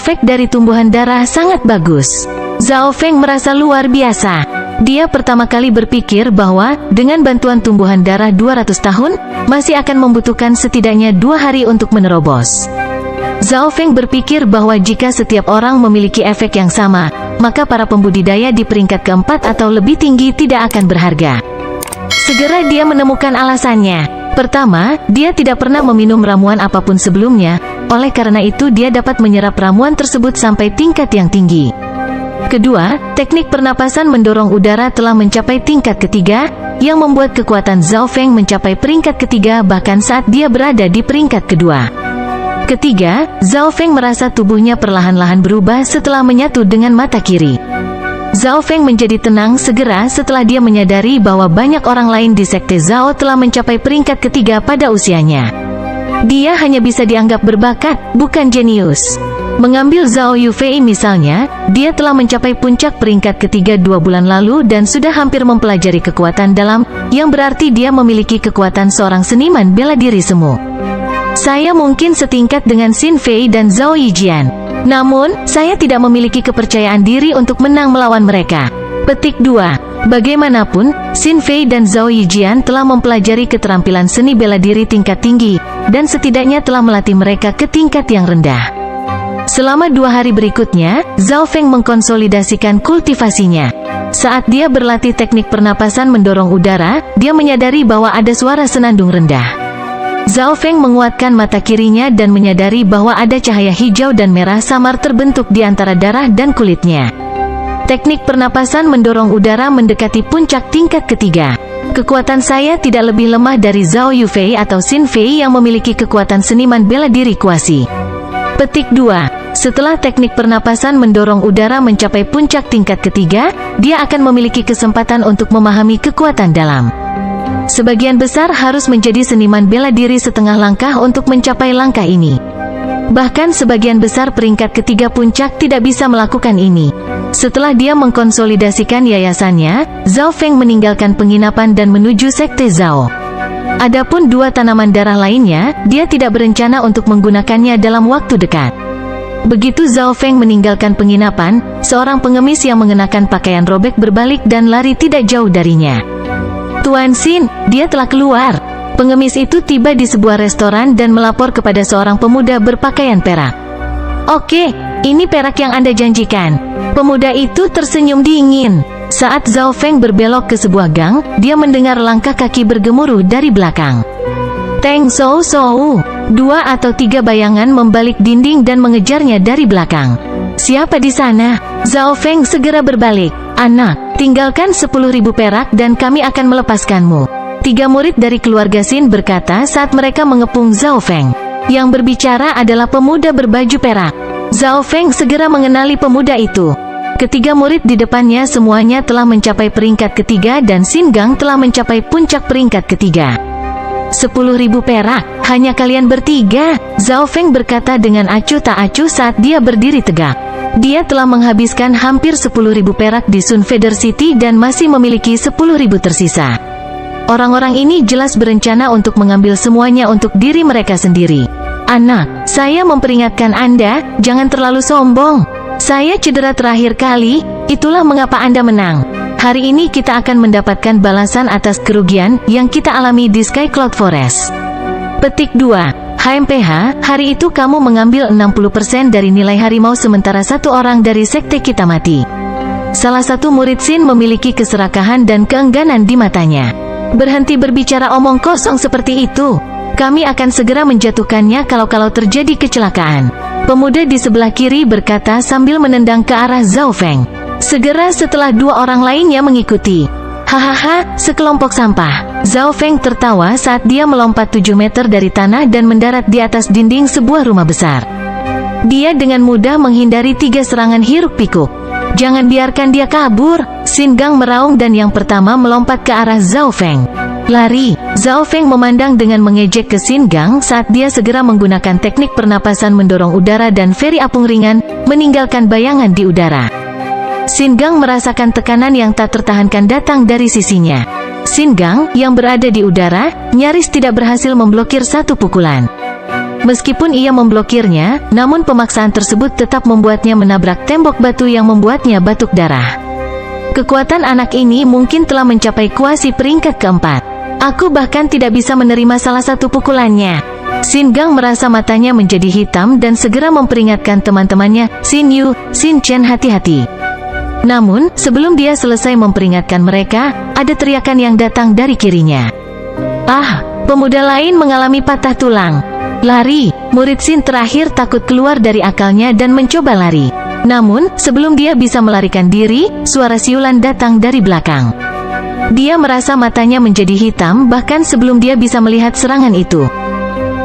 efek dari tumbuhan darah sangat bagus. Zhao Feng merasa luar biasa. Dia pertama kali berpikir bahwa dengan bantuan tumbuhan darah 200 tahun, masih akan membutuhkan setidaknya 2 hari untuk menerobos. Zhao Feng berpikir bahwa jika setiap orang memiliki efek yang sama, maka para pembudidaya di peringkat keempat atau lebih tinggi tidak akan berharga. Segera dia menemukan alasannya. Pertama, dia tidak pernah meminum ramuan apapun sebelumnya, oleh karena itu dia dapat menyerap ramuan tersebut sampai tingkat yang tinggi. Kedua, teknik pernapasan mendorong udara telah mencapai tingkat ketiga, yang membuat kekuatan Zhao Feng mencapai peringkat ketiga bahkan saat dia berada di peringkat kedua. Ketiga, Zhao Feng merasa tubuhnya perlahan-lahan berubah setelah menyatu dengan mata kiri. Zhao Feng menjadi tenang segera setelah dia menyadari bahwa banyak orang lain di sekte Zhao telah mencapai peringkat ketiga pada usianya. Dia hanya bisa dianggap berbakat, bukan jenius. Mengambil Zhao Yufei misalnya, dia telah mencapai puncak peringkat ketiga 2 bulan lalu dan sudah hampir mempelajari kekuatan dalam, yang berarti dia memiliki kekuatan seorang seniman bela diri semu. Saya mungkin setingkat dengan Xin Fei dan Zhao Yijian. Namun, saya tidak memiliki kepercayaan diri untuk menang melawan mereka. Petik 2. Bagaimanapun, Xin Fei dan Zhao Yijian telah mempelajari keterampilan seni bela diri tingkat tinggi, dan setidaknya telah melatih mereka ke tingkat yang rendah. Selama 2 hari berikutnya, Zhao Feng mengkonsolidasikan kultivasinya. Saat dia berlatih teknik pernapasan mendorong udara, dia menyadari bahwa ada suara senandung rendah. Zhao Feng menguatkan mata kirinya dan menyadari bahwa ada cahaya hijau dan merah samar terbentuk di antara darah dan kulitnya. Teknik pernapasan mendorong udara mendekati puncak tingkat ketiga. Kekuatan saya tidak lebih lemah dari Zhao Yufei atau Xin Fei yang memiliki kekuatan seniman bela diri kuasi. Petik 2. Setelah teknik pernapasan mendorong udara mencapai puncak tingkat ketiga, dia akan memiliki kesempatan untuk memahami kekuatan dalam. Sebagian besar harus menjadi seniman bela diri setengah langkah untuk mencapai langkah ini. Bahkan sebagian besar peringkat ketiga puncak tidak bisa melakukan ini. Setelah dia mengkonsolidasikan yayasannya, Zhao Feng meninggalkan penginapan dan menuju sekte Zhao. Adapun 2 tanaman darah lainnya, dia tidak berencana untuk menggunakannya dalam waktu dekat. Begitu Zhao Feng meninggalkan penginapan, seorang pengemis yang mengenakan pakaian robek berbalik dan lari tidak jauh darinya. Tuan Xin, dia telah keluar. Pengemis itu tiba di sebuah restoran dan melapor kepada seorang pemuda berpakaian perak. Oke, ini perak yang Anda janjikan. Pemuda itu tersenyum dingin. Saat Zhao Feng berbelok ke sebuah gang, dia mendengar langkah kaki bergemuruh dari belakang. Teng Shou Shou. 2 atau 3 bayangan membalik dinding dan mengejarnya dari belakang. Siapa di sana? Zhao Feng segera berbalik. Anak, tinggalkan 10.000 perak dan kami akan melepaskanmu. 3 murid dari keluarga Xin berkata saat mereka mengepung Zhao Feng. Yang berbicara adalah pemuda berbaju perak. Zhao Feng segera mengenali pemuda itu. Ketiga murid di depannya semuanya telah mencapai peringkat ketiga dan Xin Gang telah mencapai puncak peringkat ketiga. 10.000 perak, hanya kalian bertiga, Zhao Feng berkata dengan acuh tak acuh saat dia berdiri tegak. Dia telah menghabiskan hampir 10.000 perak di Sun Feather City dan masih memiliki 10.000 tersisa. Orang-orang ini jelas berencana untuk mengambil semuanya untuk diri mereka sendiri. Anak, saya memperingatkan Anda, jangan terlalu sombong. Saya cedera terakhir kali, itulah mengapa Anda menang. Hari ini kita akan mendapatkan balasan atas kerugian yang kita alami di Sky Cloud Forest. Petik 2. HMPH, hari itu kamu mengambil 60% dari nilai harimau sementara 1 orang dari sekte kita mati. Salah satu murid Xin memiliki keserakahan dan keengganan di matanya. Berhenti berbicara omong kosong seperti itu. Kami akan segera menjatuhkannya kalau terjadi kecelakaan. Pemuda di sebelah kiri berkata sambil menendang ke arah Zhao Feng. Segera setelah 2 orang lainnya mengikuti. Hahaha, sekelompok sampah. Zhao Feng tertawa saat dia melompat 7 meter dari tanah dan mendarat di atas dinding sebuah rumah besar. Dia dengan mudah menghindari 3 serangan hiruk pikuk. Jangan biarkan dia kabur, Xin Gang meraung dan yang pertama melompat ke arah Zhao Feng. Lari, Zhao Feng memandang dengan mengejek ke Xin Gang saat dia segera menggunakan teknik pernapasan mendorong udara dan feri apung ringan, meninggalkan bayangan di udara. Xin Gang merasakan tekanan yang tak tertahankan datang dari sisinya. Xin Gang, yang berada di udara, nyaris tidak berhasil memblokir 1 pukulan. Meskipun ia memblokirnya, namun pemaksaan tersebut tetap membuatnya menabrak tembok batu yang membuatnya batuk darah. Kekuatan anak ini mungkin telah mencapai kuasi peringkat keempat. Aku bahkan tidak bisa menerima salah satu pukulannya. Xin Gang merasa matanya menjadi hitam dan segera memperingatkan teman-temannya, Xin Yu, Xin Chen hati-hati. Namun, sebelum dia selesai memperingatkan mereka, ada teriakan yang datang dari kirinya. Ah, pemuda lain mengalami patah tulang. Lari, murid Xin terakhir takut keluar dari akalnya dan mencoba lari. Namun, sebelum dia bisa melarikan diri, suara siulan datang dari belakang. Dia merasa matanya menjadi hitam bahkan sebelum dia bisa melihat serangan itu.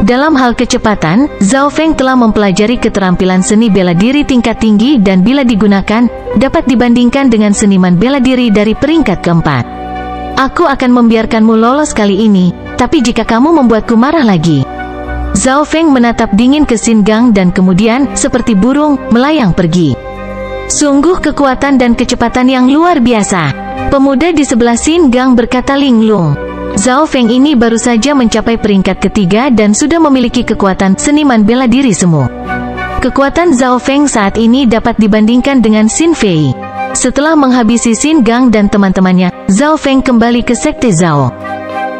Dalam hal kecepatan, Zhao Feng telah mempelajari keterampilan seni bela diri tingkat tinggi dan bila digunakan, dapat dibandingkan dengan seniman bela diri dari peringkat keempat. Aku akan membiarkanmu lolos kali ini, tapi jika kamu membuatku marah lagi. Zhao Feng menatap dingin ke Xin Gang dan kemudian, seperti burung, melayang pergi. Sungguh kekuatan dan kecepatan yang luar biasa. Pemuda di sebelah Xin Gang berkata linglung. Zhao Feng ini baru saja mencapai peringkat ketiga dan sudah memiliki kekuatan seniman bela diri semu. Kekuatan Zhao Feng saat ini dapat dibandingkan dengan Xin Fei. Setelah menghabisi Xin Gang dan teman-temannya, Zhao Feng kembali ke Sekte Zhao.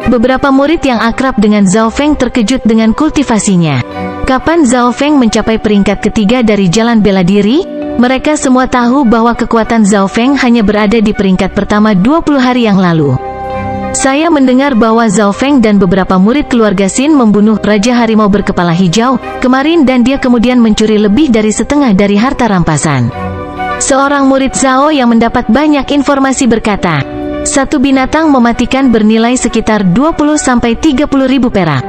Beberapa murid yang akrab dengan Zhao Feng terkejut dengan kultivasinya. Kapan Zhao Feng mencapai peringkat ketiga dari jalan bela diri? Mereka semua tahu bahwa kekuatan Zhao Feng hanya berada di peringkat pertama 20 hari yang lalu. Saya mendengar bahwa Zhao Feng dan beberapa murid keluarga Xin membunuh Raja Harimau berkepala hijau kemarin dan dia kemudian mencuri lebih dari setengah dari harta rampasan. Seorang murid Zhao yang mendapat banyak informasi berkata, satu binatang mematikan bernilai sekitar 20-30 ribu perak.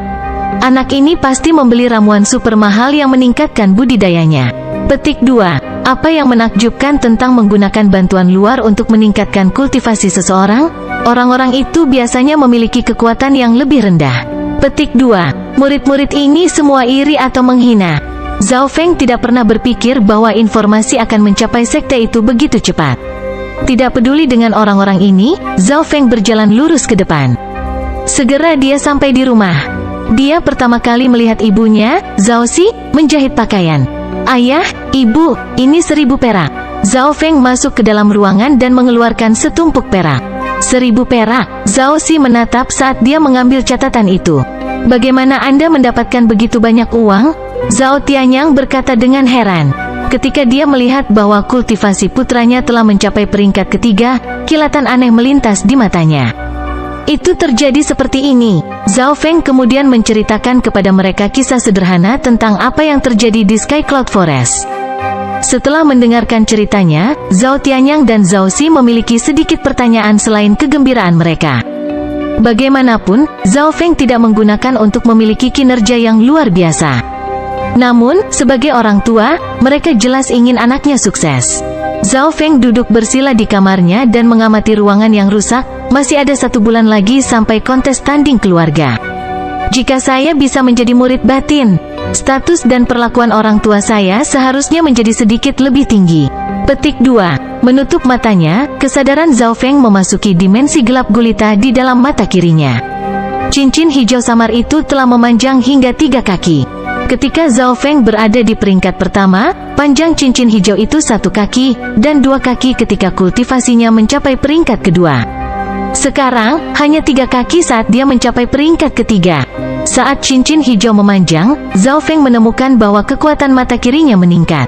Anak ini pasti membeli ramuan super mahal yang meningkatkan budidayanya. Petik 2. Apa yang menakjubkan tentang menggunakan bantuan luar untuk meningkatkan kultivasi seseorang? Orang-orang itu biasanya memiliki kekuatan yang lebih rendah. Petik 2. Murid-murid ini semua iri atau menghina. Zhao Feng tidak pernah berpikir bahwa informasi akan mencapai sekte itu begitu cepat. Tidak peduli dengan orang-orang ini, Zhao Feng berjalan lurus ke depan. Segera dia sampai di rumah. Dia pertama kali melihat ibunya, Zhao Xi, menjahit pakaian. Ayah, ibu, ini 1000 perak. Zhao Feng masuk ke dalam ruangan dan mengeluarkan setumpuk perak. 1000 perak, Zhao Xi menatap saat dia mengambil catatan itu. Bagaimana Anda mendapatkan begitu banyak uang? Zhao Tianyang berkata dengan heran. Ketika dia melihat bahwa kultivasi putranya telah mencapai peringkat ketiga, kilatan aneh melintas di matanya. Itu terjadi seperti ini. Zhao Feng kemudian menceritakan kepada mereka kisah sederhana tentang apa yang terjadi di Sky Cloud Forest. Setelah mendengarkan ceritanya, Zhao Tianyang dan Zhao Xi memiliki sedikit pertanyaan selain kegembiraan mereka. Bagaimanapun, Zhao Feng tidak menggunakan untuk memiliki kinerja yang luar biasa. Namun, sebagai orang tua, mereka jelas ingin anaknya sukses. Zhao Feng duduk bersila di kamarnya dan mengamati ruangan yang rusak. Masih ada 1 bulan lagi sampai kontes tanding keluarga. Jika saya bisa menjadi murid batin, status dan perlakuan orang tua saya seharusnya menjadi sedikit lebih tinggi. Petik 2. Menutup matanya, kesadaran Zhao Feng memasuki dimensi gelap gulita di dalam mata kirinya. Cincin hijau samar itu telah memanjang hingga 3 kaki. Ketika Zhao Feng berada di peringkat pertama, panjang cincin hijau itu 1 kaki, dan 2 kaki ketika kultivasinya mencapai peringkat kedua. Sekarang, hanya 3 kaki saat dia mencapai peringkat ketiga. Saat cincin hijau memanjang, Zhao Feng menemukan bahwa kekuatan mata kirinya meningkat.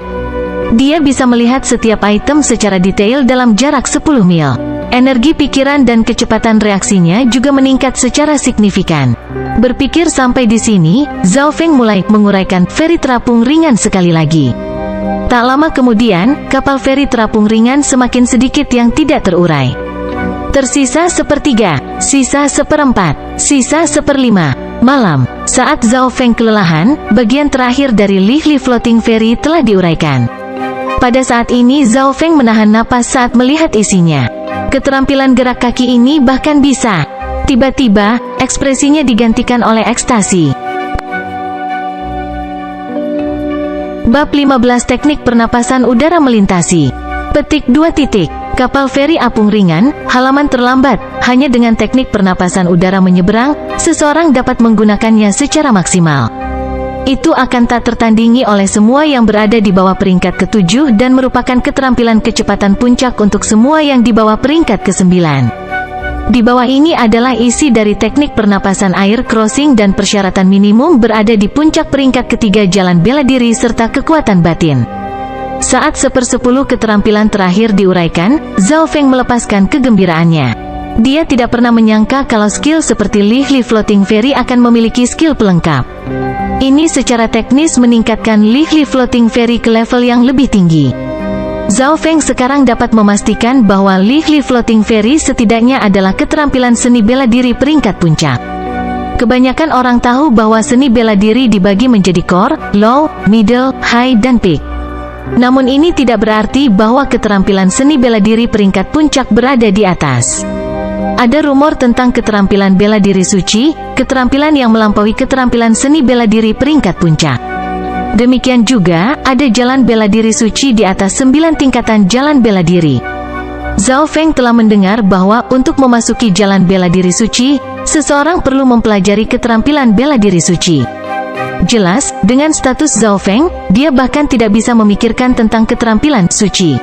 Dia bisa melihat setiap item secara detail dalam jarak 10 mil. Energi pikiran dan kecepatan reaksinya juga meningkat secara signifikan. Berpikir sampai di sini, Zhao Feng mulai menguraikan feri terapung ringan sekali lagi. Tak lama kemudian, kapal feri terapung ringan semakin sedikit yang tidak terurai. Tersisa 1/3, sisa 1/4, sisa 1/5. Malam, saat Zhao Feng kelelahan, bagian terakhir dari Li Floating Ferry telah diuraikan. Pada saat ini Zhao Feng menahan napas saat melihat isinya. Keterampilan gerak kaki ini bahkan bisa. Tiba-tiba, ekspresinya digantikan oleh ekstasi. Bab 15 Teknik Pernapasan Udara Melintasi. Petik 2. Kapal feri apung ringan, halaman terlambat. Hanya dengan teknik pernapasan udara menyeberang, seseorang dapat menggunakannya secara maksimal. Itu akan tak tertandingi oleh semua yang berada di bawah peringkat ke-7 dan merupakan keterampilan kecepatan puncak untuk semua yang di bawah peringkat ke-9. Di bawah ini adalah isi dari teknik pernapasan air crossing dan persyaratan minimum berada di puncak peringkat ketiga jalan bela diri serta kekuatan batin. Saat 1/10 keterampilan terakhir diuraikan, Zhao Feng melepaskan kegembiraannya. Dia tidak pernah menyangka kalau skill seperti Li Li Floating Fairy akan memiliki skill pelengkap. Ini secara teknis meningkatkan Li Li Floating Fairy ke level yang lebih tinggi. Zhao Feng sekarang dapat memastikan bahwa Li Li Floating Fairy setidaknya adalah keterampilan seni bela diri peringkat puncak. Kebanyakan orang tahu bahwa seni bela diri dibagi menjadi core, low, middle, high, dan peak. Namun ini tidak berarti bahwa keterampilan seni bela diri peringkat puncak berada di atas. Ada rumor tentang keterampilan bela diri suci, keterampilan yang melampaui keterampilan seni bela diri peringkat puncak. Demikian juga, ada jalan bela diri suci di atas 9 tingkatan jalan bela diri. Zhao Feng telah mendengar bahwa untuk memasuki jalan bela diri suci, seseorang perlu mempelajari keterampilan bela diri suci. Jelas, dengan status Zhao Feng, dia bahkan tidak bisa memikirkan tentang keterampilan suci.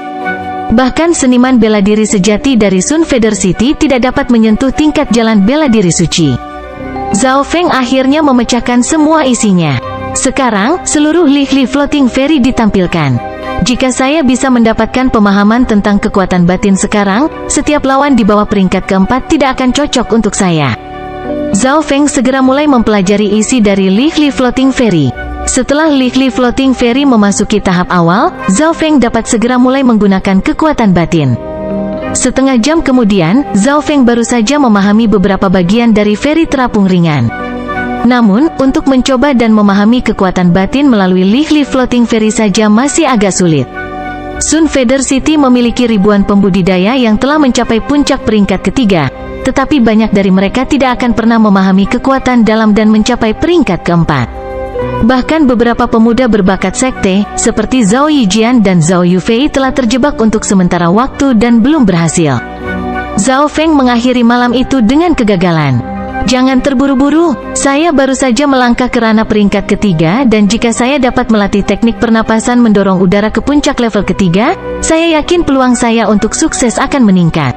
Bahkan seniman bela diri sejati dari Sun Feather City tidak dapat menyentuh tingkat jalan bela diri suci. Zhao Feng akhirnya memecahkan semua isinya. Sekarang, seluruh Li Li Floating Fairy ditampilkan. Jika saya bisa mendapatkan pemahaman tentang kekuatan batin sekarang, setiap lawan di bawah peringkat keempat tidak akan cocok untuk saya. Zhao Feng segera mulai mempelajari isi dari Li Li Floating Fairy. Setelah Li Li Floating Fairy memasuki tahap awal, Zhao Feng dapat segera mulai menggunakan kekuatan batin. Setengah jam kemudian, Zhao Feng baru saja memahami beberapa bagian dari fairy terapung ringan. Namun, untuk mencoba dan memahami kekuatan batin melalui Li Li Floating Fairy saja masih agak sulit. Sun Feather City memiliki ribuan pembudidaya yang telah mencapai puncak peringkat ketiga, tetapi banyak dari mereka tidak akan pernah memahami kekuatan dalam dan mencapai peringkat keempat. Bahkan beberapa pemuda berbakat sekte, seperti Zhao Yijian dan Zhao Yufei telah terjebak untuk sementara waktu dan belum berhasil. Zhao Feng mengakhiri malam itu dengan kegagalan. Jangan terburu-buru, saya baru saja melangkah ke ranah peringkat ketiga dan jika saya dapat melatih teknik pernapasan mendorong udara ke puncak level ketiga, saya yakin peluang saya untuk sukses akan meningkat.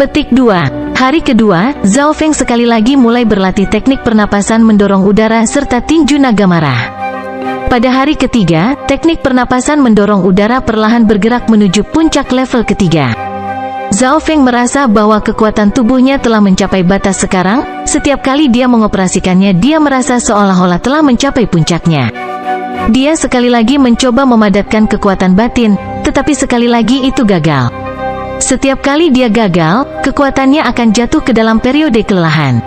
Petik 2. Hari kedua, Zhao Feng sekali lagi mulai berlatih teknik pernapasan mendorong udara serta tinju naga marah. Pada hari ketiga, teknik pernapasan mendorong udara perlahan bergerak menuju puncak level ketiga. Zhao Feng merasa bahwa kekuatan tubuhnya telah mencapai batas sekarang, setiap kali dia mengoperasikannya dia merasa seolah-olah telah mencapai puncaknya. Dia sekali lagi mencoba memadatkan kekuatan batin, tetapi sekali lagi itu gagal. Setiap kali dia gagal, kekuatannya akan jatuh ke dalam periode kelelahan.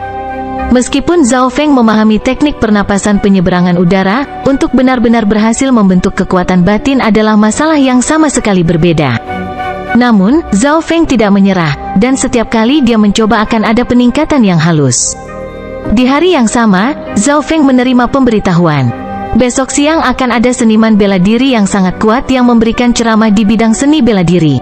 Meskipun Zhao Feng memahami teknik pernapasan penyeberangan udara, untuk benar-benar berhasil membentuk kekuatan batin adalah masalah yang sama sekali berbeda. Namun, Zhao Feng tidak menyerah, dan setiap kali dia mencoba akan ada peningkatan yang halus. Di hari yang sama, Zhao Feng menerima pemberitahuan. Besok siang akan ada seniman bela diri yang sangat kuat yang memberikan ceramah di bidang seni bela diri.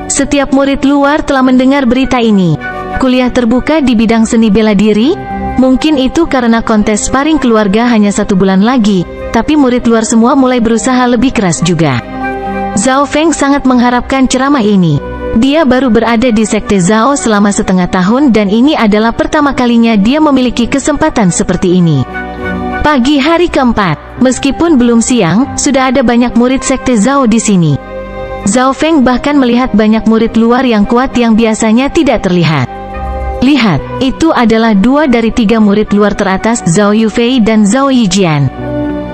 Setiap murid luar telah mendengar berita ini. Kuliah terbuka di bidang seni bela diri? Mungkin itu karena kontes sparring keluarga hanya 1 bulan lagi, tapi murid luar semua mulai berusaha lebih keras juga. Zhao Feng sangat mengharapkan ceramah ini. Dia baru berada di sekte Zhao selama setengah tahun dan ini adalah pertama kalinya dia memiliki kesempatan seperti ini. Pagi hari keempat, meskipun belum siang, sudah ada banyak murid sekte Zhao di sini. Zhao Feng bahkan melihat banyak murid luar yang kuat yang biasanya tidak terlihat. Lihat, itu adalah 2 dari 3 murid luar teratas, Zhao Yufei dan Zhao Yijian.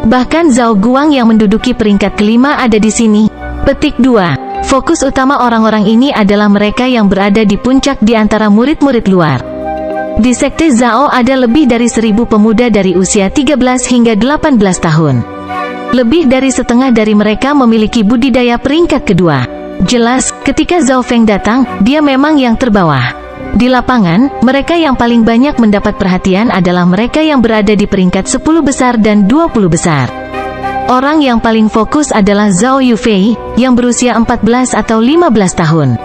Bahkan Zhao Guang yang menduduki peringkat kelima ada di sini. Petik 2. Fokus utama orang-orang ini adalah mereka yang berada di puncak di antara murid-murid luar. Di sekte Zhao ada lebih dari 1000 pemuda dari usia 13 hingga 18 tahun. Lebih dari setengah dari mereka memiliki budidaya peringkat kedua. Jelas, ketika Zhao Feng datang, dia memang yang terbawah. Di lapangan, mereka yang paling banyak mendapat perhatian adalah mereka yang berada di peringkat 10 besar dan 20 besar. Orang yang paling fokus adalah Zhao Yufei, yang berusia 14 atau 15 tahun.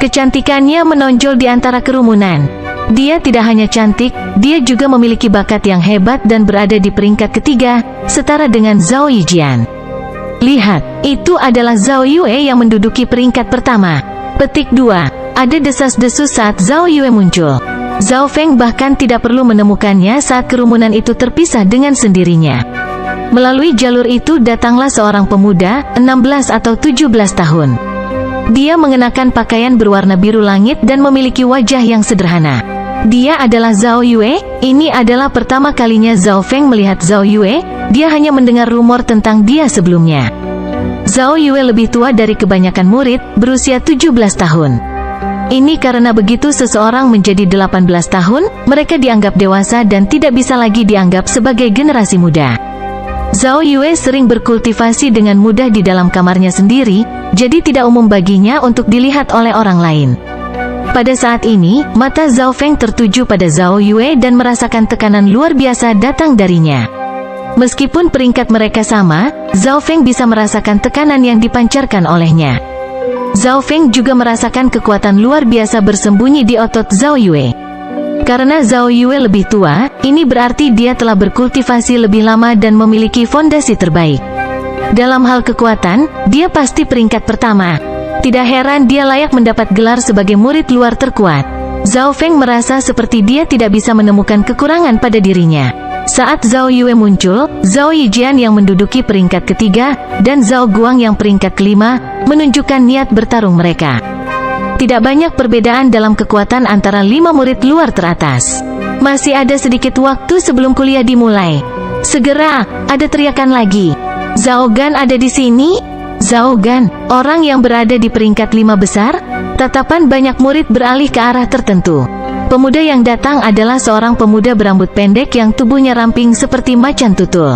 Kecantikannya menonjol di antara kerumunan. Dia tidak hanya cantik, dia juga memiliki bakat yang hebat dan berada di peringkat ketiga, setara dengan Zhao Yijian. Lihat, itu adalah Zhao Yue yang menduduki peringkat pertama. Petik 2. Ada desas-desus saat Zhao Yue muncul. Zhao Feng bahkan tidak perlu menemukannya saat kerumunan itu terpisah dengan sendirinya. Melalui jalur itu datanglah seorang pemuda, 16 atau 17 tahun. Dia mengenakan pakaian berwarna biru langit dan memiliki wajah yang sederhana. Dia adalah Zhao Yue. Ini adalah pertama kalinya Zhao Feng melihat Zhao Yue. Dia hanya mendengar rumor tentang dia sebelumnya. Zhao Yue lebih tua dari kebanyakan murid, berusia 17 tahun. Ini karena begitu seseorang menjadi 18 tahun, mereka dianggap dewasa dan tidak bisa lagi dianggap sebagai generasi muda. Zhao Yue sering berkultivasi dengan mudah di dalam kamarnya sendiri, jadi tidak umum baginya untuk dilihat oleh orang lain. Pada saat ini, mata Zhao Feng tertuju pada Zhao Yue dan merasakan tekanan luar biasa datang darinya. Meskipun peringkat mereka sama, Zhao Feng bisa merasakan tekanan yang dipancarkan olehnya. Zhao Feng juga merasakan kekuatan luar biasa bersembunyi di otot Zhao Yue. Karena Zhao Yue lebih tua, ini berarti dia telah berkultivasi lebih lama dan memiliki fondasi terbaik. Dalam hal kekuatan, dia pasti peringkat pertama. Tidak heran dia layak mendapat gelar sebagai murid luar terkuat. Zhao Feng merasa seperti dia tidak bisa menemukan kekurangan pada dirinya. Saat Zhao Yue muncul, Zhao Yijian yang menduduki peringkat ketiga, dan Zhao Guang yang peringkat kelima, menunjukkan niat bertarung mereka. Tidak banyak perbedaan dalam kekuatan antara 5 murid luar teratas. Masih ada sedikit waktu sebelum kuliah dimulai. Segera, ada teriakan lagi. Zhao Gan ada di sini? Zhao Gan, orang yang berada di peringkat 5 besar? Tatapan banyak murid beralih ke arah tertentu. Pemuda yang datang adalah seorang pemuda berambut pendek yang tubuhnya ramping seperti macan tutul.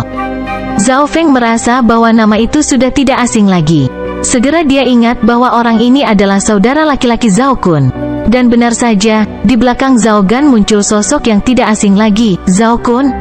Zhao Feng merasa bahwa nama itu sudah tidak asing lagi. Segera dia ingat bahwa orang ini adalah saudara laki-laki Zhao Kun. Dan benar saja, di belakang Zhao Gan muncul sosok yang tidak asing lagi, Zhao Kun.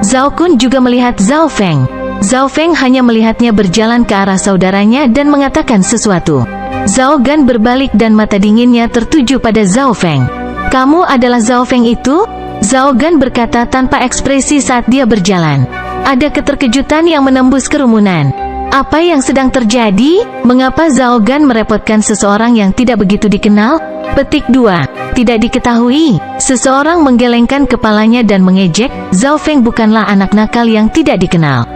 Zhao Kun juga melihat Zhao Feng. Zhao Feng hanya melihatnya berjalan ke arah saudaranya dan mengatakan sesuatu. Zhao Gan berbalik dan mata dinginnya tertuju pada Zhao Feng. Kamu adalah Zhao Feng itu? Zhao Gan berkata tanpa ekspresi saat dia berjalan. Ada keterkejutan yang menembus kerumunan. Apa yang sedang terjadi? Mengapa Zhao Gan merepotkan seseorang yang tidak begitu dikenal? Petik 2. Tidak diketahui. Seseorang menggelengkan kepalanya dan mengejek, Zhao Feng bukanlah anak nakal yang tidak dikenal.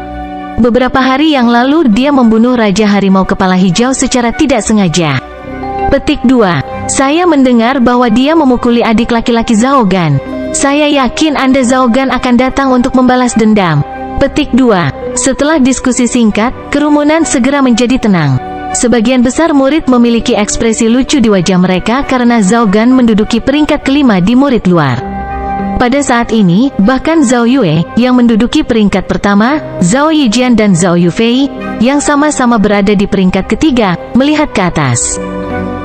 Beberapa hari yang lalu dia membunuh Raja Harimau Kepala Hijau secara tidak sengaja. Petik 2. Saya mendengar bahwa dia memukuli adik laki-laki Zhao Gan. Saya yakin Anda Zhao Gan akan datang untuk membalas dendam. Petik 2. Setelah diskusi singkat, kerumunan segera menjadi tenang. Sebagian besar murid memiliki ekspresi lucu di wajah mereka karena Zhao Gan menduduki peringkat kelima di murid luar. Pada saat ini, bahkan Zhao Yue, yang menduduki peringkat pertama, Zhao Yijian dan Zhao Yufei, yang sama-sama berada di peringkat ketiga, melihat ke atas.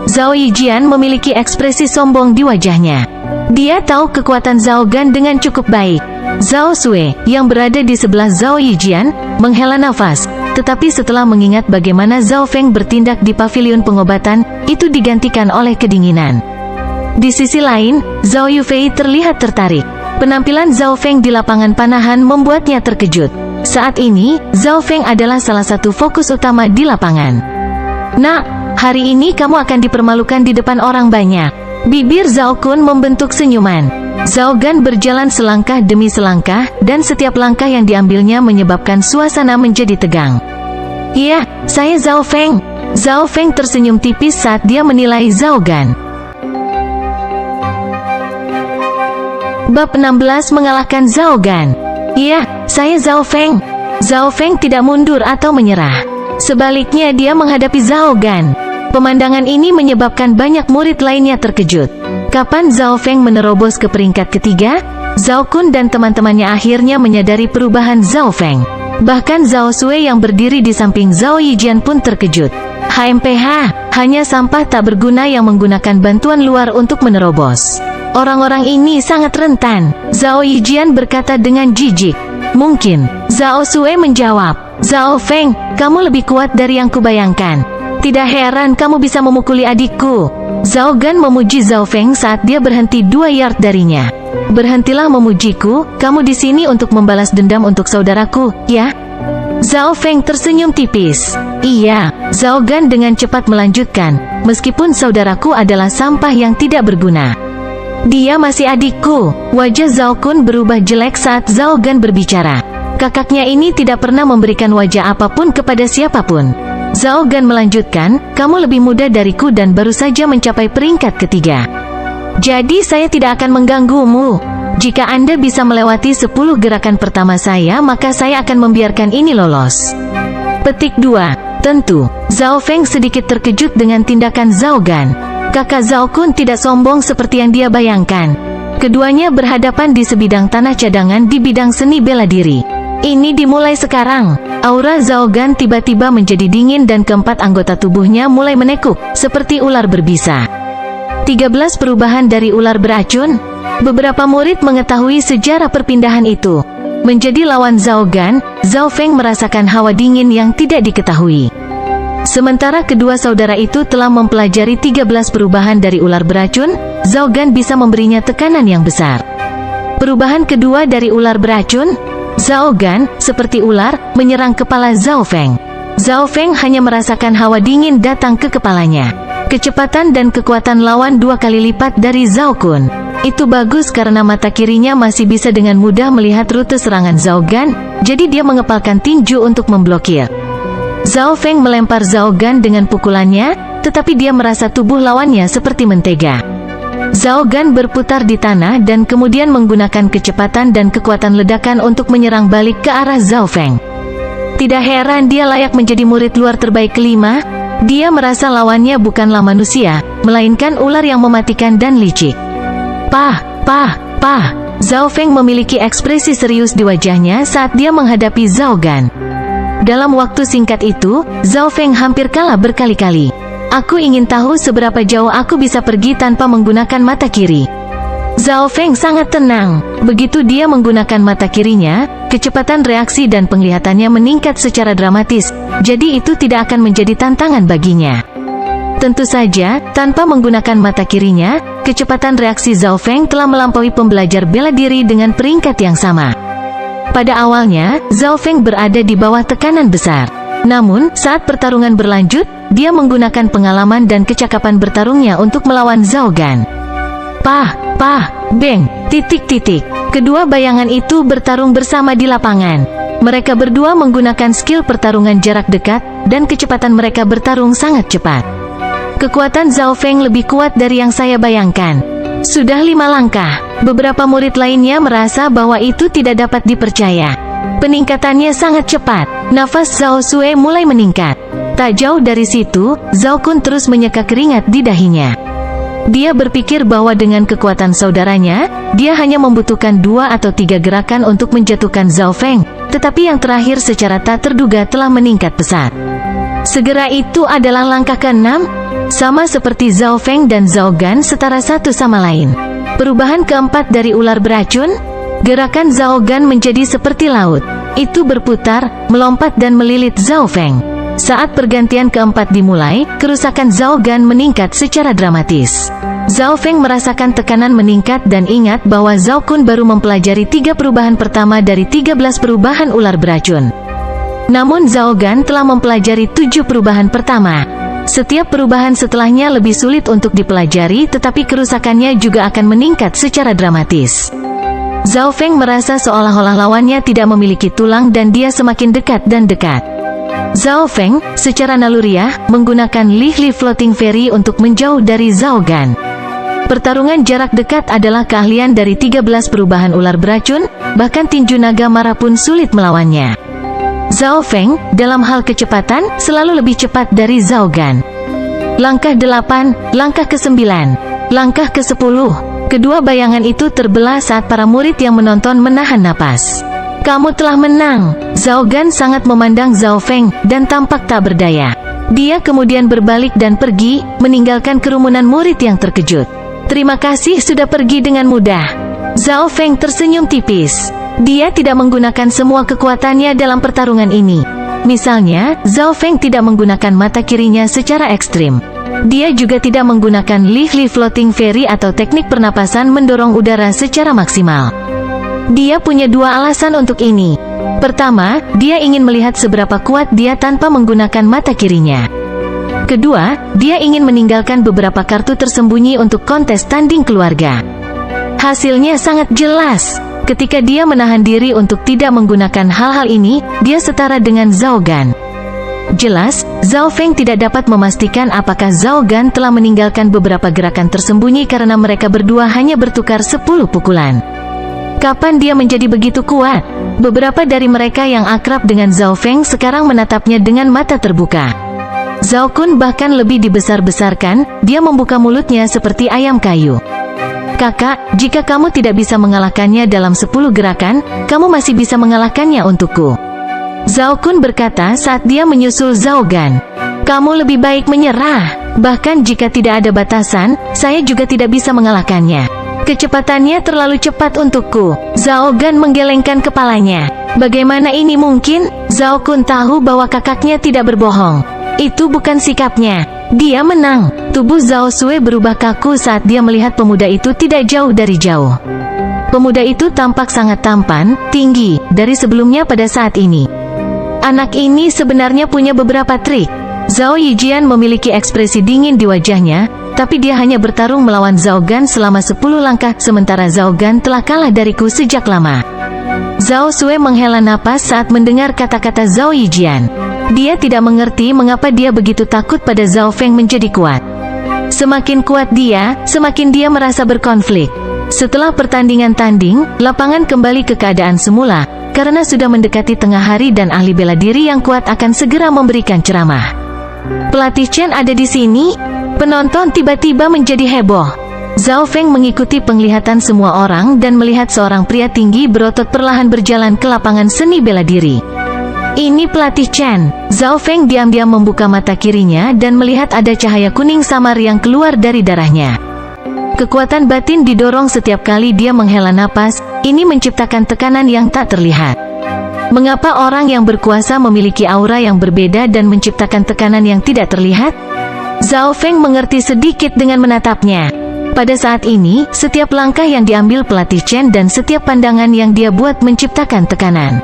Zhao Yijian memiliki ekspresi sombong di wajahnya. Dia tahu kekuatan Zhao Gan dengan cukup baik. Zhao Sui, yang berada di sebelah Zhao Yijian, menghela nafas, tetapi setelah mengingat bagaimana Zhao Feng bertindak di pavilion pengobatan, itu digantikan oleh kedinginan. Di sisi lain, Zhao Yufei terlihat tertarik. Penampilan Zhao Feng di lapangan panahan membuatnya terkejut. Saat ini, Zhao Feng adalah salah satu fokus utama di lapangan. Nak, hari ini kamu akan dipermalukan di depan orang banyak. Bibir Zhao Kun membentuk senyuman. Zhao Gan berjalan selangkah demi selangkah, dan setiap langkah yang diambilnya menyebabkan suasana menjadi tegang. Iya, saya Zhao Feng. Zhao Feng tersenyum tipis saat dia menilai Zhao Gan. Bab 16 mengalahkan Zhao Gan. Iya, saya Zhao Feng. Zhao Feng tidak mundur atau menyerah. Sebaliknya dia menghadapi Zhao Gan. Pemandangan ini menyebabkan banyak murid lainnya terkejut. Kapan Zhao Feng menerobos ke peringkat ketiga? Zhao Kun dan teman-temannya akhirnya menyadari perubahan Zhao Feng. Bahkan Zhao Sui yang berdiri di samping Zhao Yijian pun terkejut. HMPH, hanya sampah tak berguna yang menggunakan bantuan luar untuk menerobos. Orang-orang ini sangat rentan, Zhao Yijian berkata dengan jijik. Mungkin, Zhao Sui menjawab, Zhao Feng, kamu lebih kuat dari yang kubayangkan. Tidak heran kamu bisa memukuli adikku. Zhao Gan memuji Zhao Feng saat dia berhenti 2 yard darinya. Berhentilah memujiku, kamu di sini untuk membalas dendam untuk saudaraku, ya? Zhao Feng tersenyum tipis. Iya, Zhao Gan dengan cepat melanjutkan, meskipun saudaraku adalah sampah yang tidak berguna. Dia masih adikku. Wajah Zhao Kun berubah jelek saat Zhao Gan berbicara. Kakaknya ini tidak pernah memberikan wajah apapun kepada siapapun. Zhao Gan melanjutkan, kamu lebih muda dariku dan baru saja mencapai peringkat ketiga. Jadi saya tidak akan mengganggumu. Jika Anda bisa melewati 10 gerakan pertama saya, maka saya akan membiarkan ini lolos. Petik 2. Tentu, Zhao Feng sedikit terkejut dengan tindakan Zhao Gan. Kakak Zhao Kun tidak sombong seperti yang dia bayangkan. Keduanya berhadapan di sebidang tanah cadangan di bidang seni bela diri. Ini dimulai sekarang. Aura Zhao Gan tiba-tiba menjadi dingin dan keempat anggota tubuhnya mulai menekuk, seperti ular berbisa. 13 perubahan dari ular beracun. Beberapa murid mengetahui sejarah perpindahan itu. Menjadi lawan Zhao Gan, Zhao Feng merasakan hawa dingin yang tidak diketahui. Sementara kedua saudara itu telah mempelajari 13 perubahan dari ular beracun, Zhao Gan bisa memberinya tekanan yang besar. Perubahan kedua dari ular beracun, Zhao Gan, seperti ular, menyerang kepala Zhao Feng. Zhao Feng hanya merasakan hawa dingin datang ke kepalanya. Kecepatan dan kekuatan lawan 2 kali lipat dari Zhao Kun. Itu bagus karena mata kirinya masih bisa dengan mudah melihat rute serangan Zhao Gan, jadi dia mengepalkan tinju untuk memblokir. Zhao Feng melempar Zhao Gan dengan pukulannya, tetapi dia merasa tubuh lawannya seperti mentega. Zhao Gan berputar di tanah dan kemudian menggunakan kecepatan dan kekuatan ledakan untuk menyerang balik ke arah Zhao Feng. Tidak heran dia layak menjadi murid luar terbaik kelima. Dia merasa lawannya bukanlah manusia, melainkan ular yang mematikan dan licik. Pah! Zhao Feng memiliki ekspresi serius di wajahnya saat dia menghadapi Zhao Gan. Dalam waktu singkat itu, Zhao Feng hampir kalah berkali-kali. Aku ingin tahu seberapa jauh aku bisa pergi tanpa menggunakan mata kiri. Zhao Feng sangat tenang. Begitu dia menggunakan mata kirinya, kecepatan reaksi dan penglihatannya meningkat secara dramatis, jadi itu tidak akan menjadi tantangan baginya. Tentu saja, tanpa menggunakan mata kirinya, kecepatan reaksi Zhao Feng telah melampaui pembelajar bela diri dengan peringkat yang sama. Pada awalnya, Zhao Feng berada di bawah tekanan besar. Namun, saat pertarungan berlanjut, dia menggunakan pengalaman dan kecakapan bertarungnya untuk melawan Zhao Gan. Beng, Kedua bayangan itu bertarung bersama di lapangan. Mereka berdua menggunakan skill pertarungan jarak dekat, dan kecepatan mereka bertarung sangat cepat. Kekuatan Zhao Feng lebih kuat dari yang saya bayangkan. Sudah 5 langkah. Beberapa murid lainnya merasa bahwa itu tidak dapat dipercaya. Peningkatannya sangat cepat. Nafas Zhao Sue mulai meningkat. Tak jauh dari situ, Zhao Kun terus menyeka keringat di dahinya. Dia berpikir bahwa dengan kekuatan saudaranya, dia hanya membutuhkan 2 atau 3 gerakan untuk menjatuhkan Zhao Feng, tetapi yang terakhir secara tak terduga telah meningkat pesat. Segera itu adalah langkah ke-6, sama seperti Zhao Feng dan Zhao Gan setara satu sama lain. Perubahan keempat dari ular beracun, gerakan Zhao Gan menjadi seperti laut. Itu berputar, melompat dan melilit Zhao Feng. Saat pergantian keempat dimulai, kerusakan Zhao Gan meningkat secara dramatis. Zhao Feng merasakan tekanan meningkat dan ingat bahwa Zhao Kun baru mempelajari 3 perubahan pertama dari 13 perubahan ular beracun. Namun Zhao Gan telah mempelajari 7 perubahan pertama. Setiap perubahan setelahnya lebih sulit untuk dipelajari, tetapi kerusakannya juga akan meningkat secara dramatis. Zhao Feng merasa seolah-olah lawannya tidak memiliki tulang dan dia semakin dekat dan dekat. Zhao Feng, secara naluriah, menggunakan Li Floating Fairy untuk menjauh dari Zhao Gan. Pertarungan jarak dekat adalah keahlian dari 13 perubahan ular beracun, bahkan tinju naga marah pun sulit melawannya. Zhao Feng, dalam hal kecepatan, selalu lebih cepat dari Zhao Gan. Langkah 8, langkah ke-9, langkah ke-10. Kedua bayangan itu terbelah saat para murid yang menonton menahan napas. Kamu telah menang. Zhao Gan sangat memandang Zhao Feng, dan tampak tak berdaya. Dia kemudian berbalik dan pergi, meninggalkan kerumunan murid yang terkejut. Terima kasih sudah pergi dengan mudah. Zhao Feng tersenyum tipis. Dia tidak menggunakan semua kekuatannya dalam pertarungan ini. Misalnya, Zhao Feng tidak menggunakan mata kirinya secara ekstrim. Dia juga tidak menggunakan Li Floating Fairy atau teknik pernapasan mendorong udara secara maksimal. Dia punya dua alasan untuk ini. Pertama, dia ingin melihat seberapa kuat dia tanpa menggunakan mata kirinya. Kedua, dia ingin meninggalkan beberapa kartu tersembunyi untuk kontes tanding keluarga. Hasilnya sangat jelas. Ketika dia menahan diri untuk tidak menggunakan hal-hal ini, dia setara dengan Zhao Gan. Jelas, Zhao Feng tidak dapat memastikan apakah Zhao Gan telah meninggalkan beberapa gerakan tersembunyi karena mereka berdua hanya bertukar 10 pukulan. Kapan dia menjadi begitu kuat? Beberapa dari mereka yang akrab dengan Zhao Feng sekarang menatapnya dengan mata terbuka. Zhao Kun bahkan lebih dibesar-besarkan, dia membuka mulutnya seperti ayam kayu. Kakak, jika kamu tidak bisa mengalahkannya dalam 10 gerakan, kamu masih bisa mengalahkannya untukku. Zhao Kun berkata saat dia menyusul Zhao Gan. Kamu lebih baik menyerah. Bahkan jika tidak ada batasan, saya juga tidak bisa mengalahkannya. Kecepatannya terlalu cepat untukku. Zhao Gan menggelengkan kepalanya. Bagaimana ini mungkin? Zhao Kun tahu bahwa kakaknya tidak berbohong. Itu bukan sikapnya. Dia menang. Tubuh Zhao Sui berubah kaku saat dia melihat pemuda itu tidak jauh dari jauh. Pemuda itu tampak sangat tampan, tinggi, dari sebelumnya pada saat ini. Anak ini sebenarnya punya beberapa trik. Zhao Yijian memiliki ekspresi dingin di wajahnya, tapi dia hanya bertarung melawan Zhao Gan selama 10 langkah, sementara Zhao Gan telah kalah dariku sejak lama. Zhao Sui menghela napas saat mendengar kata-kata Zhao Yijian. Dia tidak mengerti mengapa dia begitu takut pada Zhao Feng menjadi kuat. Semakin kuat dia, semakin dia merasa berkonflik. Setelah pertandingan tanding, lapangan kembali ke keadaan semula, karena sudah mendekati tengah hari dan ahli bela diri yang kuat akan segera memberikan ceramah. Pelatih Chen ada di sini? Penonton tiba-tiba menjadi heboh. Zhao Feng mengikuti penglihatan semua orang dan melihat seorang pria tinggi berotot perlahan berjalan ke lapangan seni bela diri. Ini pelatih Chen. Zhao Feng diam-diam membuka mata kirinya dan melihat ada cahaya kuning samar yang keluar dari darahnya. Kekuatan batin didorong setiap kali dia menghela napas, ini menciptakan tekanan yang tak terlihat. Mengapa orang yang berkuasa memiliki aura yang berbeda dan menciptakan tekanan yang tidak terlihat? Zhao Feng mengerti sedikit dengan menatapnya. Pada saat ini, setiap langkah yang diambil pelatih Chen dan setiap pandangan yang dia buat menciptakan tekanan.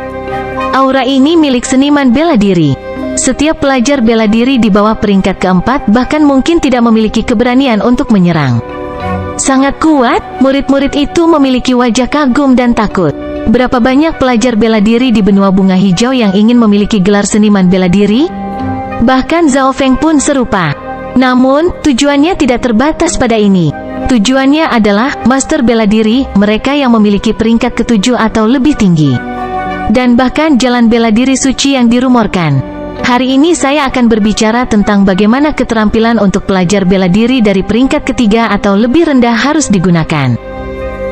Aura ini milik seniman bela diri. Setiap pelajar bela diri di bawah peringkat keempat bahkan mungkin tidak memiliki keberanian untuk menyerang. Sangat kuat, murid-murid itu memiliki wajah kagum dan takut. Berapa banyak pelajar bela diri di benua bunga hijau yang ingin memiliki gelar seniman bela diri? Bahkan Zhao Feng pun serupa. Namun, tujuannya tidak terbatas pada ini. Tujuannya adalah master bela diri, mereka yang memiliki peringkat ke-7 atau lebih tinggi. Dan bahkan jalan bela diri suci yang dirumorkan. Hari ini saya akan berbicara tentang bagaimana keterampilan untuk pelajar bela diri dari peringkat ketiga atau lebih rendah harus digunakan.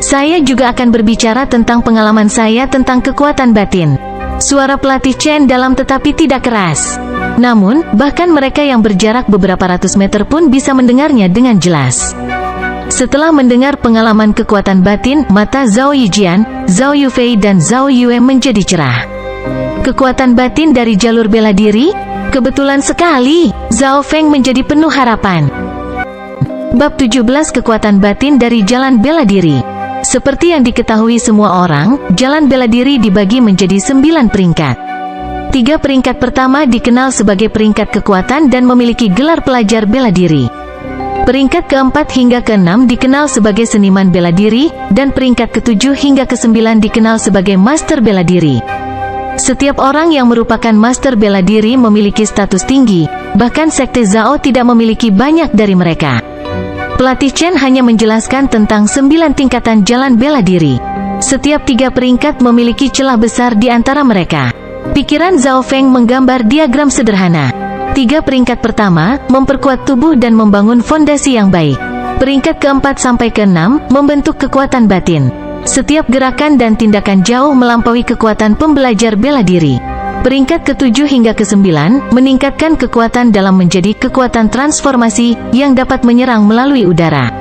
Saya juga akan berbicara tentang pengalaman saya tentang kekuatan batin. Suara pelatih Chen dalam tetapi tidak keras. Namun, bahkan mereka yang berjarak beberapa ratus meter pun bisa mendengarnya dengan jelas. Setelah mendengar pengalaman kekuatan batin, mata Zhao Yijian, Zhao Yufei dan Zhao Yue menjadi cerah. Kekuatan batin dari jalur bela diri? Kebetulan sekali, Zhao Feng menjadi penuh harapan. Bab 17 Kekuatan batin dari jalan bela diri. Seperti yang diketahui semua orang, jalan bela diri dibagi menjadi 9 peringkat. 3 peringkat pertama dikenal sebagai peringkat kekuatan dan memiliki gelar pelajar bela diri. Peringkat keempat hingga ke-6 dikenal sebagai seniman bela diri, dan peringkat ke-7 hingga ke-9 dikenal sebagai master bela diri. Setiap orang yang merupakan master bela diri memiliki status tinggi, bahkan sekte Zhao tidak memiliki banyak dari mereka. Pelatih Chen hanya menjelaskan tentang 9 tingkatan jalan bela diri. Setiap 3 peringkat memiliki celah besar di antara mereka. Pikiran Zhao Feng menggambar diagram sederhana. 3 peringkat pertama, memperkuat tubuh dan membangun fondasi yang baik. Peringkat keempat sampai ke-6, membentuk kekuatan batin. Setiap gerakan dan tindakan jauh melampaui kekuatan pembelajar bela diri. Peringkat ke-7 hingga ke-9, meningkatkan kekuatan dalam menjadi kekuatan transformasi, yang dapat menyerang melalui udara.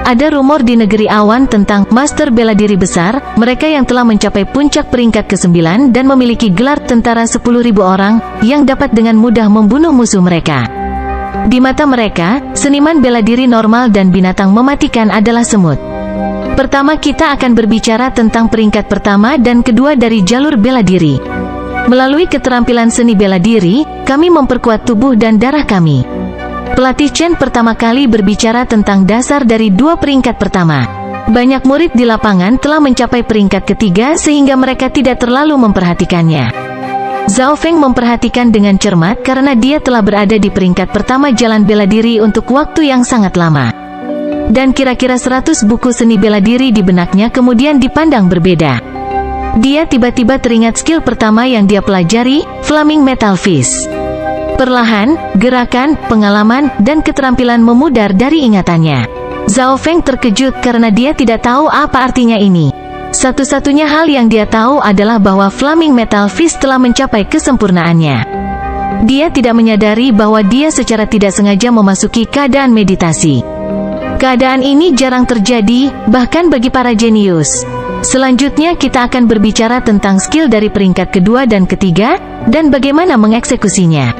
Ada rumor di negeri awan tentang master bela diri besar, mereka yang telah mencapai puncak peringkat ke-9 dan memiliki gelar tentara 10.000 orang, yang dapat dengan mudah membunuh musuh mereka. Di mata mereka, seniman bela diri normal dan binatang mematikan adalah semut. Pertama kita akan berbicara tentang peringkat pertama dan kedua dari jalur bela diri. Melalui keterampilan seni bela diri, kami memperkuat tubuh dan darah kami. Pelatih Chen pertama kali berbicara tentang dasar dari dua peringkat pertama. Banyak murid di lapangan telah mencapai peringkat ketiga sehingga mereka tidak terlalu memperhatikannya. Zhao Feng memperhatikan dengan cermat karena dia telah berada di peringkat pertama jalan bela diri untuk waktu yang sangat lama. Dan kira-kira 100 buku seni bela diri di benaknya kemudian dipandang berbeda. Dia tiba-tiba teringat skill pertama yang dia pelajari, Flaming Metal Fist. Perlahan, gerakan, pengalaman, dan keterampilan memudar dari ingatannya. Zhao Feng terkejut karena dia tidak tahu apa artinya ini. Satu-satunya hal yang dia tahu adalah bahwa Flaming Metal Fist telah mencapai kesempurnaannya. Dia tidak menyadari bahwa dia secara tidak sengaja memasuki keadaan meditasi. Keadaan ini jarang terjadi, bahkan bagi para jenius. Selanjutnya kita akan berbicara tentang skill dari peringkat kedua dan ketiga, dan bagaimana mengeksekusinya.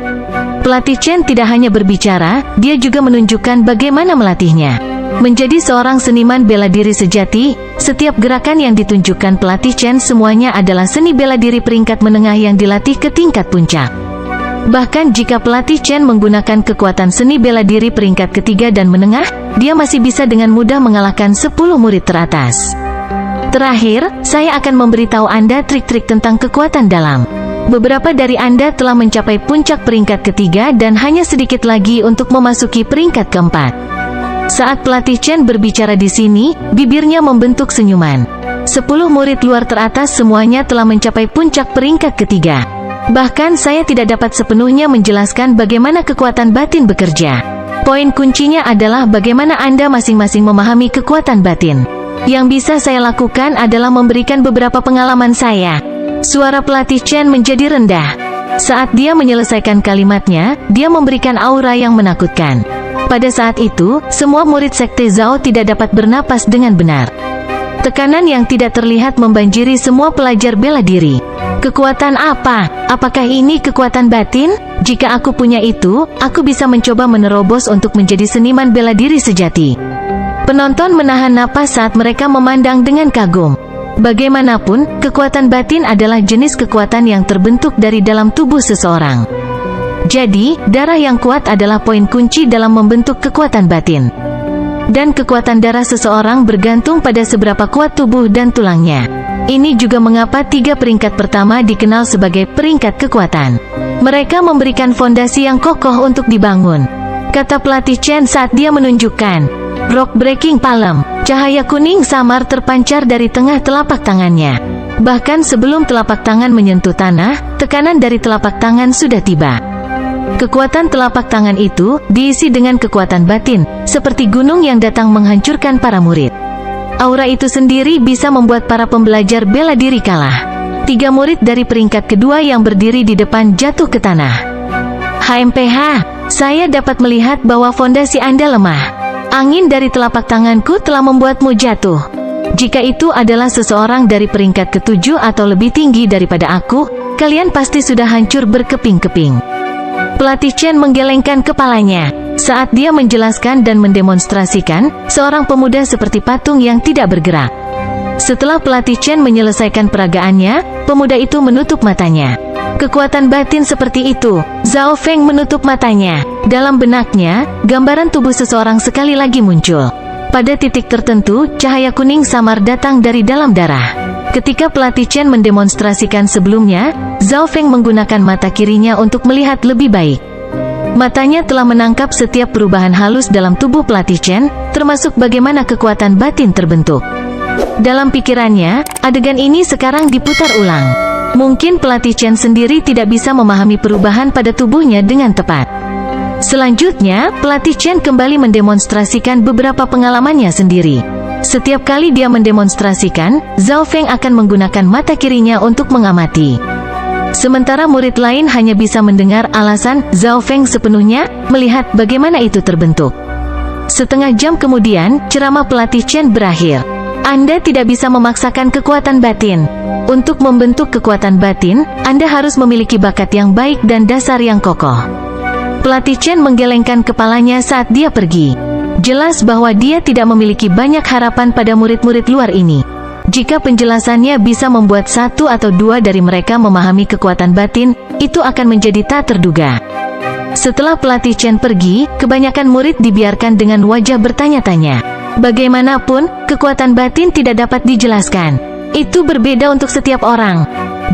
Pelatih Chen tidak hanya berbicara, dia juga menunjukkan bagaimana melatihnya. Menjadi seorang seniman bela diri sejati, setiap gerakan yang ditunjukkan pelatih Chen semuanya adalah seni bela diri peringkat menengah yang dilatih ke tingkat puncak. Bahkan jika pelatih Chen menggunakan kekuatan seni bela diri peringkat ketiga dan menengah, dia masih bisa dengan mudah mengalahkan 10 murid teratas. Terakhir, saya akan memberitahu Anda trik-trik tentang kekuatan dalam. Beberapa dari Anda telah mencapai puncak peringkat ketiga dan hanya sedikit lagi untuk memasuki peringkat keempat. Saat pelatih Chen berbicara di sini, bibirnya membentuk senyuman. 10 murid luar teratas semuanya telah mencapai puncak peringkat ketiga. Bahkan saya tidak dapat sepenuhnya menjelaskan bagaimana kekuatan batin bekerja. Poin kuncinya adalah bagaimana Anda masing-masing memahami kekuatan batin. Yang bisa saya lakukan adalah memberikan beberapa pengalaman saya. Suara pelatih Chen menjadi rendah. Saat dia menyelesaikan kalimatnya, dia memberikan aura yang menakutkan. Pada saat itu, semua murid sekte Zhao tidak dapat bernapas dengan benar. Tekanan yang tidak terlihat membanjiri semua pelajar bela diri. Kekuatan apa? Apakah ini kekuatan batin? Jika aku punya itu, aku bisa mencoba menerobos untuk menjadi seniman bela diri sejati. Penonton menahan napas saat mereka memandang dengan kagum. Bagaimanapun, kekuatan batin adalah jenis kekuatan yang terbentuk dari dalam tubuh seseorang. Jadi, darah yang kuat adalah poin kunci dalam membentuk kekuatan batin. Dan kekuatan darah seseorang bergantung pada seberapa kuat tubuh dan tulangnya. Ini juga mengapa 3 peringkat pertama dikenal sebagai peringkat kekuatan. Mereka memberikan fondasi yang kokoh untuk dibangun, kata pelatih Chen saat dia menunjukkan Rock Breaking Palm. Cahaya kuning samar terpancar dari tengah telapak tangannya. Bahkan sebelum telapak tangan menyentuh tanah, tekanan dari telapak tangan sudah tiba. Kekuatan telapak tangan itu diisi dengan kekuatan batin, seperti gunung yang datang menghancurkan para murid. Aura itu sendiri bisa membuat para pembelajar bela diri kalah. 3 murid dari peringkat kedua yang berdiri di depan jatuh ke tanah. HMPH, saya dapat melihat bahwa fondasi Anda lemah. Angin dari telapak tanganku telah membuatmu jatuh. Jika itu adalah seseorang dari peringkat ke-7 atau lebih tinggi daripada aku, kalian pasti sudah hancur berkeping-keping. Pelatih Chen menggelengkan kepalanya. Saat dia menjelaskan dan mendemonstrasikan, seorang pemuda seperti patung yang tidak bergerak. Setelah pelatih Chen menyelesaikan peragaannya, pemuda itu menutup matanya. Kekuatan batin seperti itu. Zhao Feng menutup matanya. Dalam benaknya, gambaran tubuh seseorang sekali lagi muncul. Pada titik tertentu, cahaya kuning samar datang dari dalam darah. Ketika pelatih Chen mendemonstrasikan sebelumnya, Zhao Feng menggunakan mata kirinya untuk melihat lebih baik. Matanya telah menangkap setiap perubahan halus dalam tubuh pelatih Chen, termasuk bagaimana kekuatan batin terbentuk. Dalam pikirannya, adegan ini sekarang diputar ulang. Mungkin pelatih Chen sendiri tidak bisa memahami perubahan pada tubuhnya dengan tepat. Selanjutnya, pelatih Chen kembali mendemonstrasikan beberapa pengalamannya sendiri. Setiap kali dia mendemonstrasikan, Zhao Feng akan menggunakan mata kirinya untuk mengamati. Sementara murid lain hanya bisa mendengar alasan Zhao Feng sepenuhnya, melihat bagaimana itu terbentuk. Setengah jam kemudian, ceramah pelatih Chen berakhir. Anda tidak bisa memaksakan kekuatan batin. Untuk membentuk kekuatan batin, Anda harus memiliki bakat yang baik dan dasar yang kokoh. Pelatih Chen menggelengkan kepalanya saat dia pergi. Jelas bahwa dia tidak memiliki banyak harapan pada murid-murid luar ini. Jika penjelasannya bisa membuat satu atau dua dari mereka memahami kekuatan batin, itu akan menjadi tak terduga. Setelah pelatih Chen pergi, kebanyakan murid dibiarkan dengan wajah bertanya-tanya. Bagaimanapun, kekuatan batin tidak dapat dijelaskan. Itu berbeda untuk setiap orang.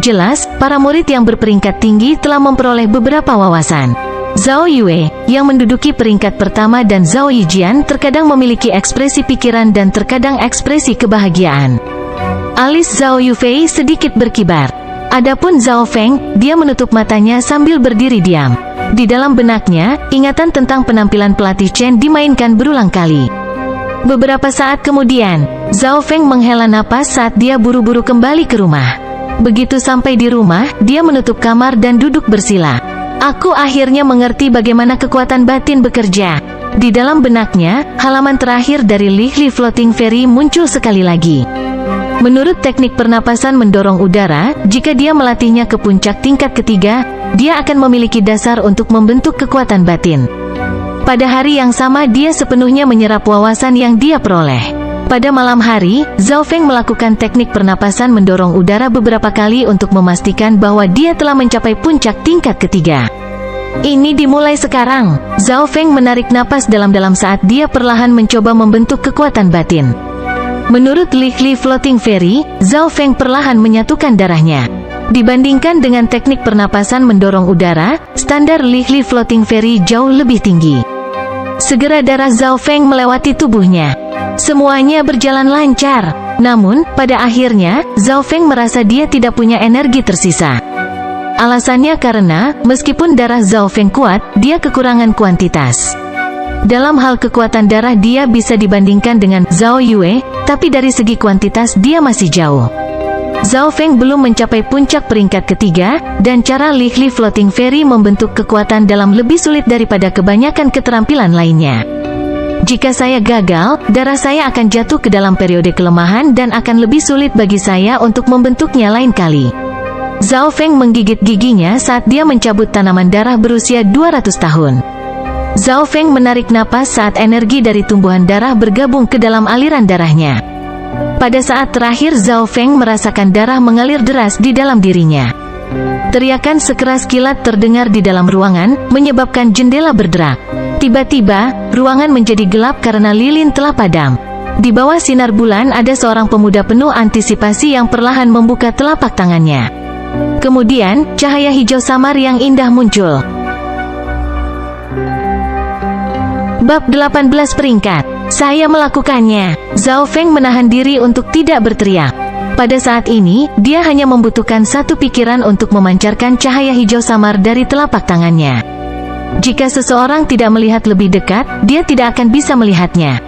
Jelas, para murid yang berperingkat tinggi telah memperoleh beberapa wawasan. Zhao Yue, yang menduduki peringkat pertama, dan Zhao Yijian terkadang memiliki ekspresi pikiran dan terkadang ekspresi kebahagiaan. Alis Zhao Yufei sedikit berkibar. Adapun Zhao Feng, dia menutup matanya sambil berdiri diam. Di dalam benaknya, ingatan tentang penampilan pelatih Chen dimainkan berulang kali. Beberapa saat kemudian, Zhao Feng menghela napas saat dia buru-buru kembali ke rumah. Begitu sampai di rumah, dia menutup kamar dan duduk bersila. Aku akhirnya mengerti bagaimana kekuatan batin bekerja. Di dalam benaknya, halaman terakhir dari Li Li Floating Fairy muncul sekali lagi. Menurut teknik pernapasan mendorong udara, jika dia melatihnya ke puncak tingkat ketiga, dia akan memiliki dasar untuk membentuk kekuatan batin. Pada hari yang sama dia sepenuhnya menyerap wawasan yang dia peroleh. Pada malam hari, Zhao Feng melakukan teknik pernapasan mendorong udara beberapa kali untuk memastikan bahwa dia telah mencapai puncak tingkat ketiga. Ini dimulai sekarang. Zhao Feng menarik napas dalam-dalam saat dia perlahan mencoba membentuk kekuatan batin. Menurut Li Li Floating Fairy, Zhao Feng perlahan menyatukan darahnya. Dibandingkan dengan teknik pernapasan mendorong udara, standar Li Li Floating Fairy jauh lebih tinggi. Segera darah Zhao Feng melewati tubuhnya. Semuanya berjalan lancar. Namun, pada akhirnya, Zhao Feng merasa dia tidak punya energi tersisa. Alasannya karena, meskipun darah Zhao Feng kuat, dia kekurangan kuantitas. Dalam hal kekuatan darah dia bisa dibandingkan dengan Zhao Yue, tapi dari segi kuantitas dia masih jauh. Zhao Feng belum mencapai puncak peringkat ketiga, dan cara Li Li Floating Fairy membentuk kekuatan dalam lebih sulit daripada kebanyakan keterampilan lainnya. Jika saya gagal, darah saya akan jatuh ke dalam periode kelemahan dan akan lebih sulit bagi saya untuk membentuknya lain kali. Zhao Feng menggigit giginya saat dia mencabut tanaman darah berusia 200 tahun. Zhao Feng menarik napas saat energi dari tumbuhan darah bergabung ke dalam aliran darahnya. Pada saat terakhir Zhao Feng merasakan darah mengalir deras di dalam dirinya. Teriakan sekeras kilat terdengar di dalam ruangan, menyebabkan jendela berderak. Tiba-tiba, ruangan menjadi gelap karena lilin telah padam. Di bawah sinar bulan ada seorang pemuda penuh antisipasi yang perlahan membuka telapak tangannya. Kemudian, cahaya hijau samar yang indah muncul. Bab 18 peringkat. Saya melakukannya. Zhao Feng menahan diri untuk tidak berteriak. Pada saat ini, dia hanya membutuhkan satu pikiran untuk memancarkan cahaya hijau samar dari telapak tangannya. Jika seseorang tidak melihat lebih dekat, dia tidak akan bisa melihatnya.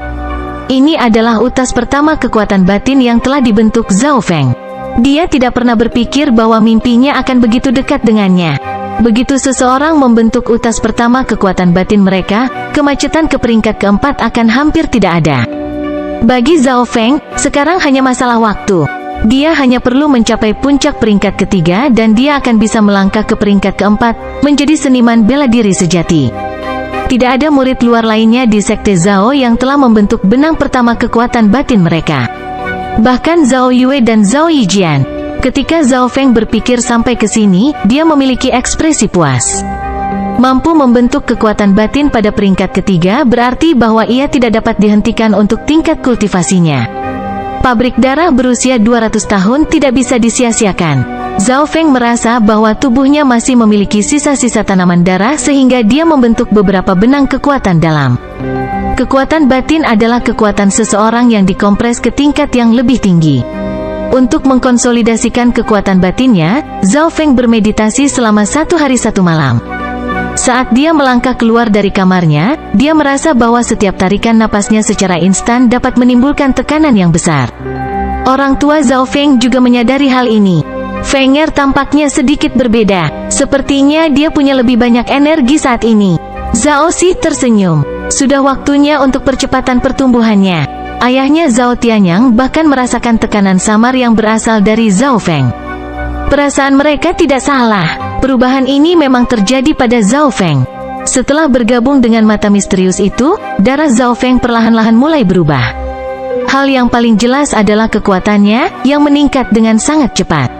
Ini adalah utas pertama kekuatan batin yang telah dibentuk Zhao Feng. Dia tidak pernah berpikir bahwa mimpinya akan begitu dekat dengannya. Begitu seseorang membentuk utas pertama kekuatan batin mereka, kemacetan ke peringkat keempat akan hampir tidak ada. Bagi Zhao Feng, sekarang hanya masalah waktu. Dia hanya perlu mencapai puncak peringkat ketiga dan dia akan bisa melangkah ke peringkat keempat, menjadi seniman bela diri sejati. Tidak ada murid luar lainnya di sekte Zhao yang telah membentuk benang pertama kekuatan batin mereka. Bahkan Zhao Yue dan Zhao Yijian. Ketika Zhao Feng berpikir sampai ke sini, dia memiliki ekspresi puas. Mampu membentuk kekuatan batin pada peringkat ketiga berarti bahwa ia tidak dapat dihentikan untuk tingkat kultivasinya. Pabrik darah berusia 200 tahun tidak bisa disia-siakan. Zhao Feng merasa bahwa tubuhnya masih memiliki sisa-sisa tanaman darah sehingga dia membentuk beberapa benang kekuatan dalam. Kekuatan batin adalah kekuatan seseorang yang dikompres ke tingkat yang lebih tinggi. Untuk mengkonsolidasikan kekuatan batinnya, Zhao Feng bermeditasi selama 1 hari 1 malam. Saat dia melangkah keluar dari kamarnya, dia merasa bahwa setiap tarikan napasnya secara instan dapat menimbulkan tekanan yang besar. Orang tua Zhao Feng juga menyadari hal ini. Fenger tampaknya sedikit berbeda. Sepertinya dia punya lebih banyak energi saat ini. Zhao Xi tersenyum. Sudah waktunya untuk percepatan pertumbuhannya. Ayahnya Zhao Tianyang bahkan merasakan tekanan samar yang berasal dari Zhao Feng. Perasaan mereka tidak salah. Perubahan ini memang terjadi pada Zhao Feng. Setelah bergabung dengan mata misterius itu, darah Zhao Feng perlahan-lahan mulai berubah. Hal yang paling jelas adalah kekuatannya yang meningkat dengan sangat cepat.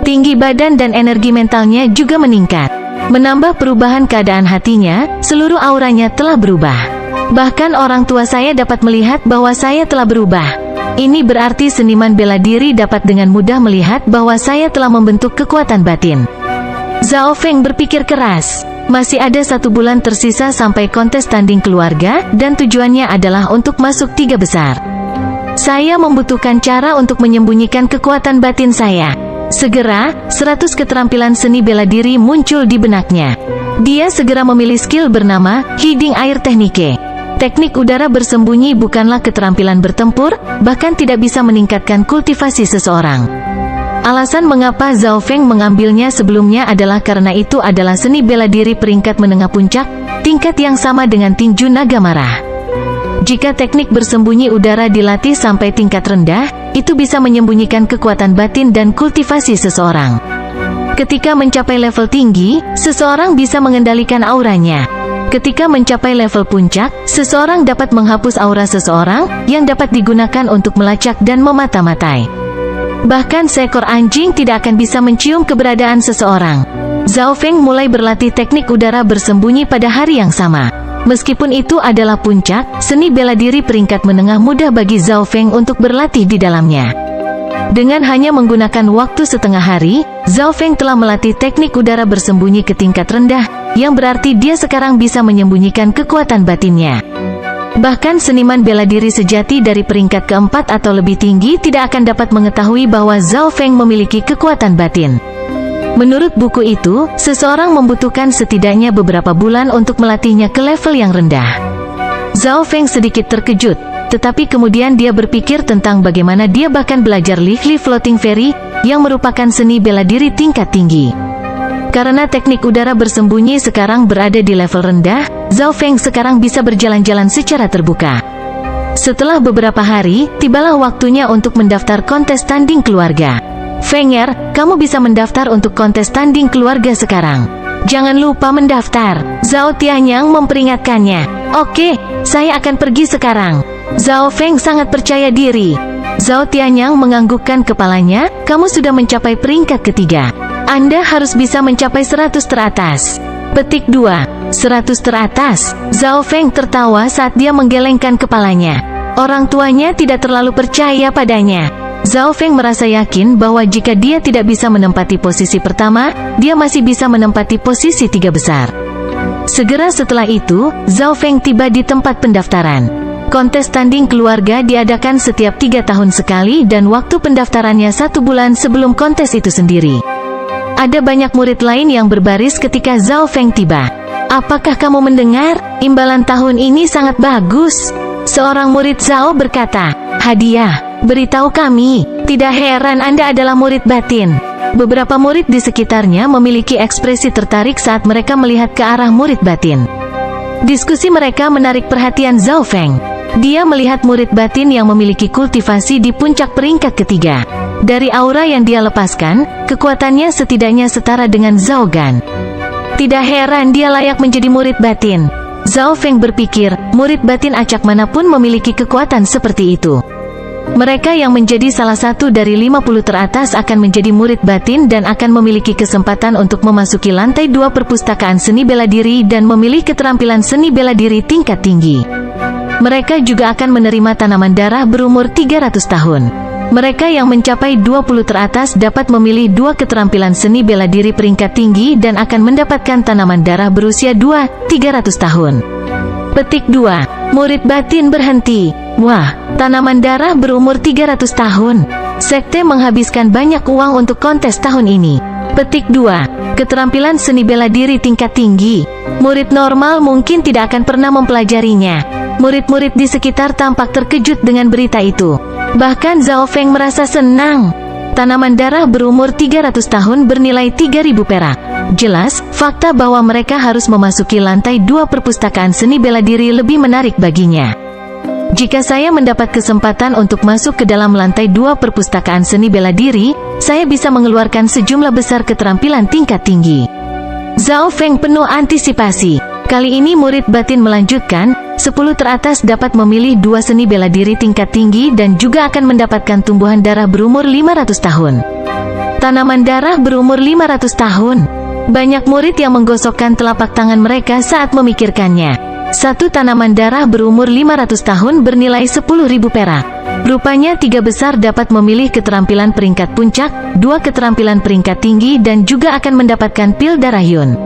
Tinggi badan dan energi mentalnya juga meningkat. Menambah perubahan keadaan hatinya, seluruh auranya telah berubah. Bahkan orang tua saya dapat melihat bahwa saya telah berubah. Ini berarti seniman bela diri dapat dengan mudah melihat bahwa saya telah membentuk kekuatan batin. Zhao Feng berpikir keras. Masih ada 1 bulan tersisa sampai kontes tanding keluarga, dan tujuannya adalah untuk masuk 3 besar. Saya membutuhkan cara untuk menyembunyikan kekuatan batin saya. Segera, 100 keterampilan seni bela diri muncul di benaknya. Dia segera memilih skill bernama Hiding Air Technique. Teknik udara bersembunyi bukanlah keterampilan bertempur, bahkan tidak bisa meningkatkan kultivasi seseorang. Alasan mengapa Zhao Feng mengambilnya sebelumnya adalah karena itu adalah seni bela diri peringkat menengah puncak, tingkat yang sama dengan tinju naga marah. Jika teknik bersembunyi udara dilatih sampai tingkat rendah, itu bisa menyembunyikan kekuatan batin dan kultivasi seseorang. Ketika mencapai level tinggi, seseorang bisa mengendalikan auranya. Ketika mencapai level puncak, seseorang dapat menghapus aura seseorang, yang dapat digunakan untuk melacak dan memata-matai. Bahkan seekor anjing tidak akan bisa mencium keberadaan seseorang. Zhao Feng mulai berlatih teknik udara bersembunyi pada hari yang sama. Meskipun itu adalah puncak, seni bela diri peringkat menengah mudah bagi Zhao Feng untuk berlatih di dalamnya. Dengan hanya menggunakan waktu setengah hari, Zhao Feng telah melatih teknik udara bersembunyi ke tingkat rendah, yang berarti dia sekarang bisa menyembunyikan kekuatan batinnya. Bahkan seniman bela diri sejati dari peringkat keempat atau lebih tinggi tidak akan dapat mengetahui bahwa Zhao Feng memiliki kekuatan batin. Menurut buku itu, seseorang membutuhkan setidaknya beberapa bulan untuk melatihnya ke level yang rendah. Zhao Feng sedikit terkejut, tetapi kemudian dia berpikir tentang bagaimana dia bahkan belajar Li Floating Fairy, yang merupakan seni bela diri tingkat tinggi. Karena teknik udara bersembunyi sekarang berada di level rendah, Zhao Feng sekarang bisa berjalan-jalan secara terbuka. Setelah beberapa hari, tibalah waktunya untuk mendaftar kontes tanding keluarga. Fenger, kamu bisa mendaftar untuk kontes tanding keluarga sekarang. Jangan lupa mendaftar. Zhao Tianyang memperingatkannya. Oke, saya akan pergi sekarang. Zhao Feng sangat percaya diri. Zhao Tianyang menganggukkan kepalanya. Kamu sudah mencapai peringkat ketiga. Anda harus bisa mencapai 100 teratas. Petik 2. 100 teratas. Zhao Feng tertawa saat dia menggelengkan kepalanya. Orang tuanya tidak terlalu percaya padanya. Zhao Feng merasa yakin bahwa jika dia tidak bisa menempati posisi pertama, dia masih bisa menempati posisi 3 besar. Segera setelah itu, Zhao Feng tiba di tempat pendaftaran. Kontes tanding keluarga diadakan setiap 3 tahun sekali dan waktu pendaftarannya 1 bulan sebelum kontes itu sendiri. Ada banyak murid lain yang berbaris ketika Zhao Feng tiba. Apakah kamu mendengar? Imbalan tahun ini sangat bagus. Seorang murid Zhao berkata, hadiah, beritahu kami. Tidak heran Anda adalah murid batin. Beberapa murid di sekitarnya memiliki ekspresi tertarik saat mereka melihat ke arah murid batin. Diskusi mereka menarik perhatian Zhao Feng. Dia melihat murid batin yang memiliki kultivasi di puncak peringkat ketiga. Dari aura yang dia lepaskan, kekuatannya setidaknya setara dengan Zhao Gan. Tidak heran dia layak menjadi murid batin. Zhao Feng berpikir, murid batin acak manapun memiliki kekuatan seperti itu. Mereka yang menjadi salah satu dari 50 teratas akan menjadi murid batin dan akan memiliki kesempatan untuk memasuki lantai 2 perpustakaan seni bela diri dan memilih keterampilan seni bela diri tingkat tinggi. Mereka juga akan menerima tanaman darah berumur 300 tahun. Mereka yang mencapai 20 teratas dapat memilih 2 keterampilan seni bela diri peringkat tinggi dan akan mendapatkan tanaman darah berusia 300 tahun. Petik 2. Murid batin berhenti. Wah, tanaman darah berumur 300 tahun. Sekte menghabiskan banyak uang untuk kontes tahun ini. Petik 2. Keterampilan seni bela diri tingkat tinggi. Murid normal mungkin tidak akan pernah mempelajarinya. Murid-murid di sekitar tampak terkejut dengan berita itu. Bahkan Zhao Feng merasa senang. Tanaman darah berumur 300 tahun bernilai 3.000 perak. Jelas, fakta bahwa mereka harus memasuki lantai 2 perpustakaan seni bela diri lebih menarik baginya. Jika saya mendapat kesempatan untuk masuk ke dalam lantai 2 perpustakaan seni bela diri, saya bisa mengeluarkan sejumlah besar keterampilan tingkat tinggi. Zhao Feng penuh antisipasi. Kali ini murid batin melanjutkan, 10 teratas dapat memilih 2 seni bela diri tingkat tinggi dan juga akan mendapatkan tumbuhan darah berumur 500 tahun. Tanaman darah berumur 500 tahun. Banyak murid yang menggosokkan telapak tangan mereka saat memikirkannya. Satu tanaman darah berumur 500 tahun bernilai 10.000 perak. Rupanya 3 besar dapat memilih keterampilan peringkat puncak, 2 keterampilan peringkat tinggi dan juga akan mendapatkan pil darah Yun.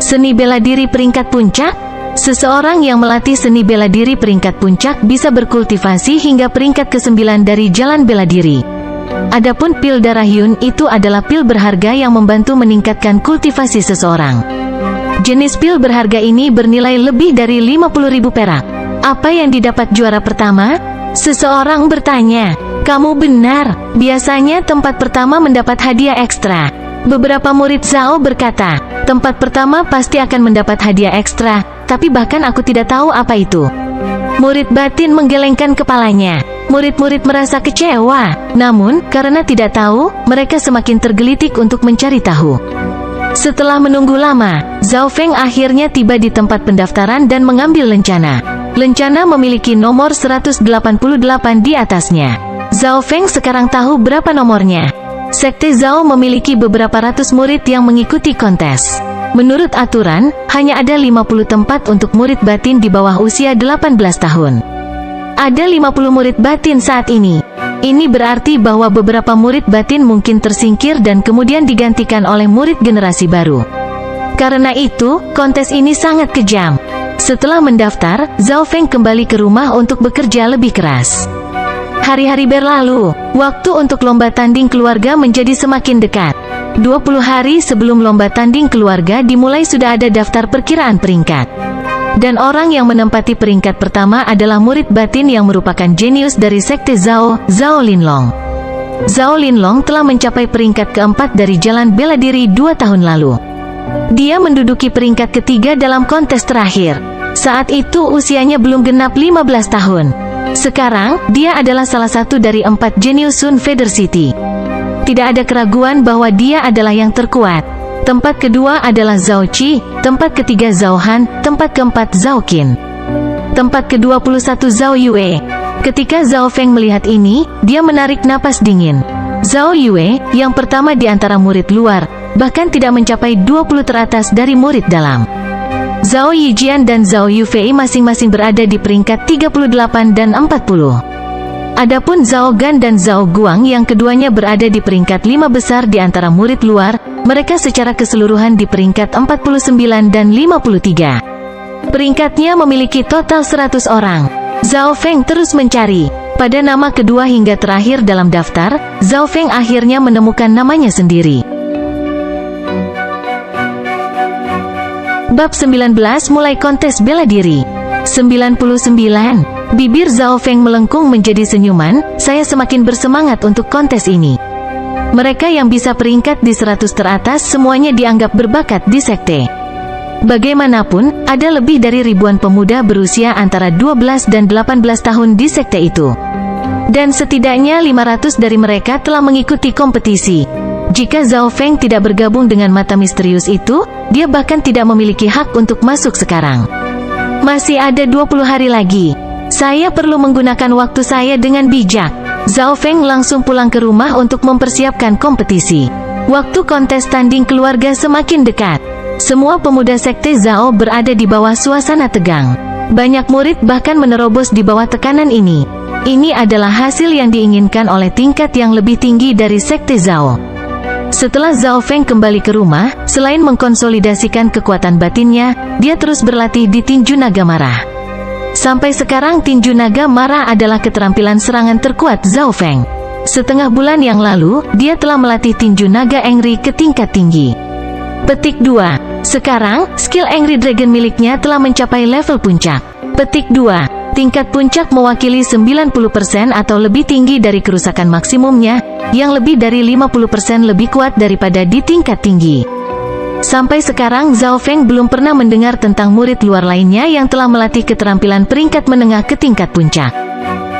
Seni bela diri peringkat puncak? Seseorang yang melatih seni bela diri peringkat puncak bisa berkultivasi hingga peringkat ke-9 dari jalan bela diri. Adapun pil darah Yun itu adalah pil berharga yang membantu meningkatkan kultivasi seseorang. Jenis pil berharga ini bernilai lebih dari 50.000 perak. Apa yang didapat juara pertama? Seseorang bertanya. Kamu benar, biasanya tempat pertama mendapat hadiah ekstra. Beberapa murid Zhao berkata, tempat pertama pasti akan mendapat hadiah ekstra, tapi bahkan aku tidak tahu apa itu. Murid batin menggelengkan kepalanya. Murid-murid merasa kecewa, namun karena tidak tahu, mereka semakin tergelitik untuk mencari tahu. Setelah menunggu lama, Zhao Feng akhirnya tiba di tempat pendaftaran dan mengambil lencana. Lencana memiliki nomor 188 di atasnya. Zhao Feng sekarang tahu berapa nomornya. Sekte Zhao memiliki beberapa ratus murid yang mengikuti kontes. Menurut aturan, hanya ada 50 tempat untuk murid batin di bawah usia 18 tahun. Ada 50 murid batin saat ini. Ini berarti bahwa beberapa murid batin mungkin tersingkir dan kemudian digantikan oleh murid generasi baru. Karena itu, kontes ini sangat kejam. Setelah mendaftar, Zhao Feng kembali ke rumah untuk bekerja lebih keras. Hari-hari berlalu, waktu untuk lomba tanding keluarga menjadi semakin dekat. 20 hari sebelum lomba tanding keluarga dimulai sudah ada daftar perkiraan peringkat. Dan orang yang menempati peringkat pertama adalah murid batin yang merupakan jenius dari sekte Zhao, Zhao Linlong. Zhao Linlong telah mencapai peringkat keempat dari jalan bela diri 2 tahun lalu. Dia menduduki peringkat ketiga dalam kontes terakhir. Saat itu usianya belum genap 15 tahun. Sekarang, dia adalah salah satu dari 4 jenius Sun Feather City. Tidak ada keraguan bahwa dia adalah yang terkuat. Tempat kedua adalah Zhao Qi, tempat ketiga Zhao Han, tempat keempat Zhao Qin. Tempat ke-21 Zhao Yue. Ketika Zhao Feng melihat ini, dia menarik napas dingin. Zhao Yue, yang pertama di antara murid luar, bahkan tidak mencapai 20 teratas dari murid dalam. Zhao Yijian dan Zhao Yufei masing-masing berada di peringkat 38 dan 40. Adapun Zhao Gan dan Zhao Guang yang keduanya berada di peringkat 5 besar di antara murid luar, mereka secara keseluruhan di peringkat 49 dan 53. Peringkatnya memiliki total 100 orang. Zhao Feng terus mencari. Pada nama kedua hingga terakhir dalam daftar, Zhao Feng akhirnya menemukan namanya sendiri. Bab 19 mulai kontes bela diri. 99. Bibir Zhao Feng melengkung menjadi senyuman, saya semakin bersemangat untuk kontes ini. Mereka yang bisa peringkat di 100 teratas semuanya dianggap berbakat di sekte. Bagaimanapun, ada lebih dari ribuan pemuda berusia antara 12 dan 18 tahun di sekte itu. Dan setidaknya 500 dari mereka telah mengikuti kompetisi. Jika Zhao Feng tidak bergabung dengan mata misterius itu, dia bahkan tidak memiliki hak untuk masuk sekarang. Masih ada 20 hari lagi. Saya perlu menggunakan waktu saya dengan bijak. Zhao Feng langsung pulang ke rumah untuk mempersiapkan kompetisi. Waktu kontes tanding keluarga semakin dekat. Semua pemuda sekte Zhao berada di bawah suasana tegang. Banyak murid bahkan menerobos di bawah tekanan ini. Ini adalah hasil yang diinginkan oleh tingkat yang lebih tinggi dari sekte Zhao. Setelah Zhao Feng kembali ke rumah, selain mengkonsolidasikan kekuatan batinnya, dia terus berlatih di tinju naga marah. Sampai sekarang tinju naga marah adalah keterampilan serangan terkuat Zhao Feng. Setengah bulan yang lalu, dia telah melatih tinju naga Angry ke tingkat tinggi. Petik 2. Sekarang, skill Angry Dragon miliknya telah mencapai level puncak. Petik 2. Tingkat puncak mewakili 90% atau lebih tinggi dari kerusakan maksimumnya, yang lebih dari 50% lebih kuat daripada di tingkat tinggi. Sampai sekarang Zhao Feng belum pernah mendengar tentang murid luar lainnya yang telah melatih keterampilan peringkat menengah ke tingkat puncak.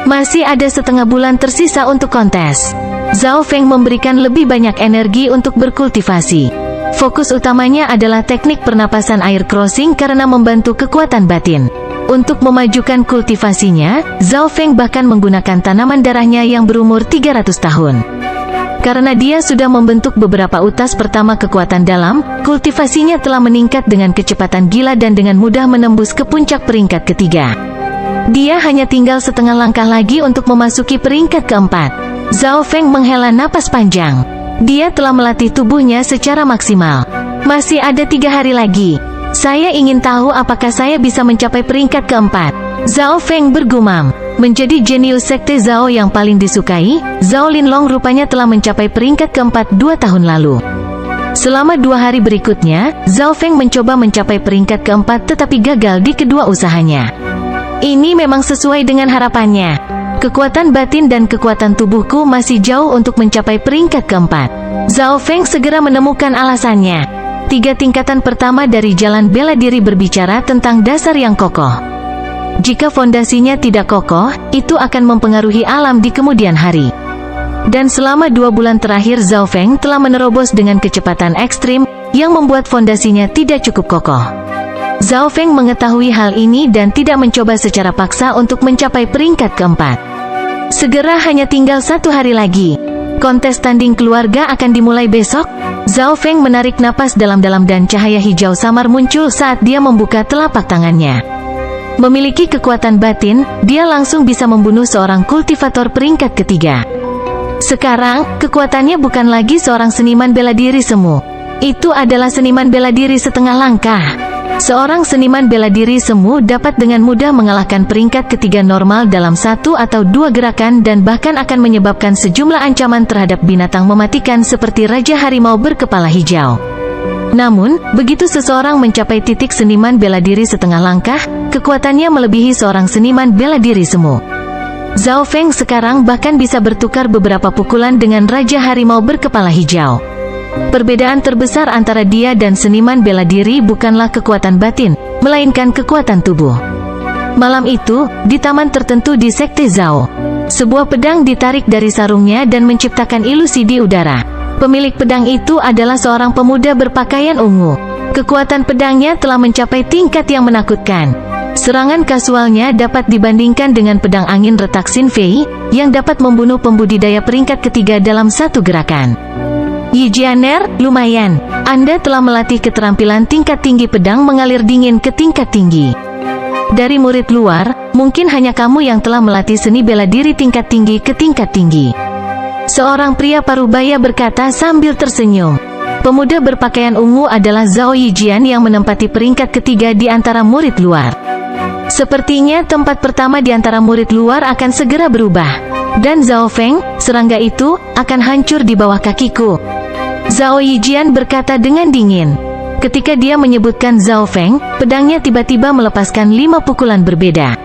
Masih ada setengah bulan tersisa untuk kontes. Zhao Feng memberikan lebih banyak energi untuk berkultivasi. Fokus utamanya adalah teknik pernapasan air crossing karena membantu kekuatan batin. Untuk memajukan kultivasinya, Zhao Feng bahkan menggunakan tanaman darahnya yang berumur 300 tahun. Karena dia sudah membentuk beberapa utas pertama kekuatan dalam, kultivasinya telah meningkat dengan kecepatan gila dan dengan mudah menembus ke puncak peringkat ketiga. Dia hanya tinggal setengah langkah lagi untuk memasuki peringkat keempat. Zhao Feng menghela napas panjang. Dia telah melatih tubuhnya secara maksimal. Masih ada 3 hari lagi. Saya ingin tahu apakah saya bisa mencapai peringkat keempat. Zhao Feng bergumam. Menjadi jenius sekte Zhao yang paling disukai, Zhao Linlong rupanya telah mencapai peringkat keempat 2 tahun lalu. Selama 2 hari berikutnya, Zhao Feng mencoba mencapai peringkat keempat tetapi gagal di kedua usahanya. Ini memang sesuai dengan harapannya. Kekuatan batin dan kekuatan tubuhku masih jauh untuk mencapai peringkat keempat. Zhao Feng segera menemukan alasannya. 3 tingkatan pertama dari jalan bela diri berbicara tentang dasar yang kokoh. Jika fondasinya tidak kokoh, itu akan mempengaruhi alam di kemudian hari. Dan selama 2 bulan terakhir Zhao Feng telah menerobos dengan kecepatan ekstrim, yang membuat fondasinya tidak cukup kokoh. Zhao Feng mengetahui hal ini dan tidak mencoba secara paksa untuk mencapai peringkat keempat. Segera hanya tinggal 1 hari lagi. Kontes tanding keluarga akan dimulai besok. Zhao Feng menarik napas dalam-dalam dan cahaya hijau samar muncul saat dia membuka telapak tangannya. Memiliki kekuatan batin, dia langsung bisa membunuh seorang kultivator peringkat ketiga. Sekarang, kekuatannya bukan lagi seorang seniman bela diri semu. Itu adalah seniman bela diri setengah langkah. Seorang seniman bela diri semu dapat dengan mudah mengalahkan peringkat ketiga normal dalam 1 atau 2 gerakan dan bahkan akan menyebabkan sejumlah ancaman terhadap binatang mematikan seperti Raja Harimau berkepala hijau. Namun, begitu seseorang mencapai titik seniman bela diri setengah langkah, kekuatannya melebihi seorang seniman bela diri semu. Zhao Feng sekarang bahkan bisa bertukar beberapa pukulan dengan Raja Harimau berkepala hijau. Perbedaan terbesar antara dia dan seniman bela diri bukanlah kekuatan batin, melainkan kekuatan tubuh. Malam itu, di taman tertentu di Sekte Zhao, sebuah pedang ditarik dari sarungnya dan menciptakan ilusi di udara. Pemilik pedang itu adalah seorang pemuda berpakaian ungu. Kekuatan pedangnya telah mencapai tingkat yang menakutkan. Serangan kasualnya dapat dibandingkan dengan pedang angin retak Xin Fei, yang dapat membunuh pembudidaya peringkat ketiga dalam 1 gerakan. Yi Jianer, lumayan. Anda telah melatih keterampilan tingkat tinggi pedang mengalir dingin ke tingkat tinggi. Dari murid luar, mungkin hanya kamu yang telah melatih seni bela diri tingkat tinggi ke tingkat tinggi. Seorang pria parubaya berkata sambil tersenyum. Pemuda berpakaian ungu adalah Zhao Yijian yang menempati peringkat ketiga di antara murid luar. Sepertinya tempat pertama di antara murid luar akan segera berubah. Dan Zhao Feng, serangga itu, akan hancur di bawah kakiku. Zhao Yijian berkata dengan dingin. Ketika dia menyebutkan Zhao Feng, pedangnya tiba-tiba melepaskan 5 pukulan berbeda.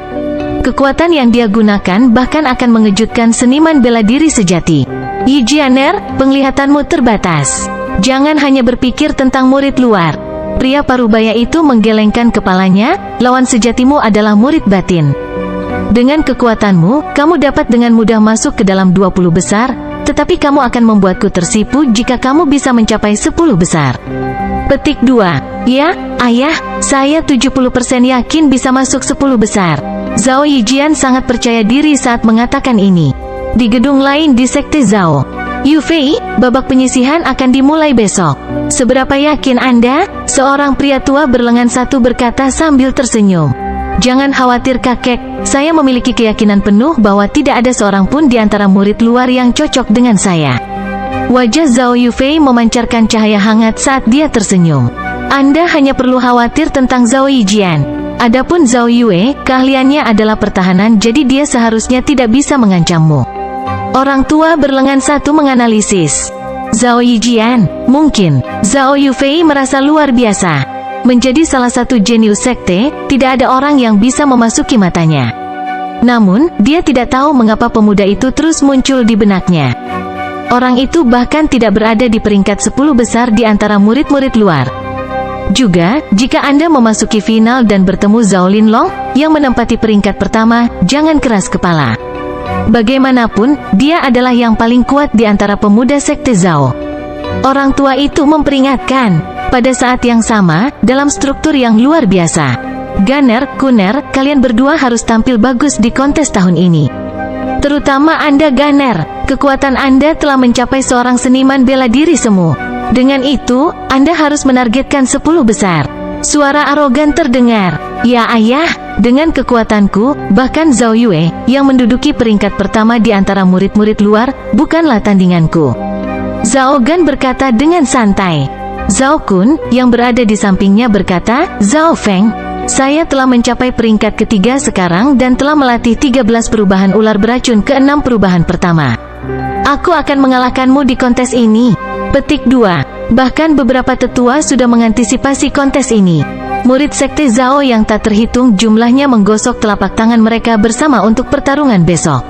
Kekuatan yang dia gunakan bahkan akan mengejutkan seniman bela diri sejati. Yi Jianer, penglihatanmu terbatas. Jangan hanya berpikir tentang murid luar. Pria parubaya itu menggelengkan kepalanya, lawan sejatimu adalah murid batin. Dengan kekuatanmu, kamu dapat dengan mudah masuk ke dalam 20 besar, tetapi kamu akan membuatku tersipu jika kamu bisa mencapai 10 besar. Petik 2. Ya, ayah, saya 70% yakin bisa masuk 10 besar. Zhao Yijian sangat percaya diri saat mengatakan ini. Di gedung lain di Sekte Zhao, Yu Fei, babak penyisihan akan dimulai besok. Seberapa yakin Anda? Seorang pria tua berlengan satu berkata sambil tersenyum. Jangan khawatir kakek, saya memiliki keyakinan penuh bahwa tidak ada seorang pun di antara murid luar yang cocok dengan saya. Wajah Zhao Yufei memancarkan cahaya hangat saat dia tersenyum. Anda hanya perlu khawatir tentang Zhao Yijian. Adapun Zhao Yue, keahliannya adalah pertahanan, jadi dia seharusnya tidak bisa mengancammu. Orang tua berlengan satu menganalisis. Zhao Yijian, mungkin. Zhao Yufei merasa luar biasa. Menjadi salah satu jenius sekte, tidak ada orang yang bisa memasuki matanya. Namun, dia tidak tahu mengapa pemuda itu terus muncul di benaknya. Orang itu bahkan tidak berada di peringkat 10 besar di antara murid-murid luar. Juga, jika Anda memasuki final dan bertemu Zhao Linlong, yang menempati peringkat pertama, jangan keras kepala. Bagaimanapun, dia adalah yang paling kuat di antara pemuda sekte Zhao. Orang tua itu memperingatkan. Pada saat yang sama, dalam struktur yang luar biasa. Gunner, Kunner, kalian berdua harus tampil bagus di kontes tahun ini. Terutama Anda Gunner, kekuatan Anda telah mencapai seorang seniman bela diri semu. Dengan itu, Anda harus menargetkan 10 besar. Suara arogan terdengar. Ya ayah, dengan kekuatanku, bahkan Zhao Yue, yang menduduki peringkat pertama di antara murid-murid luar, bukanlah tandinganku. Zhao Gan berkata dengan santai. Zhao Kun, yang berada di sampingnya berkata, Zhao Feng, saya telah mencapai peringkat ketiga sekarang dan telah melatih 13 perubahan ular beracun ke 6 perubahan pertama. Aku akan mengalahkanmu di kontes ini. Petik 2. Bahkan beberapa tetua sudah mengantisipasi kontes ini. Murid sekte Zhao yang tak terhitung jumlahnya menggosok telapak tangan mereka bersama untuk pertarungan besok.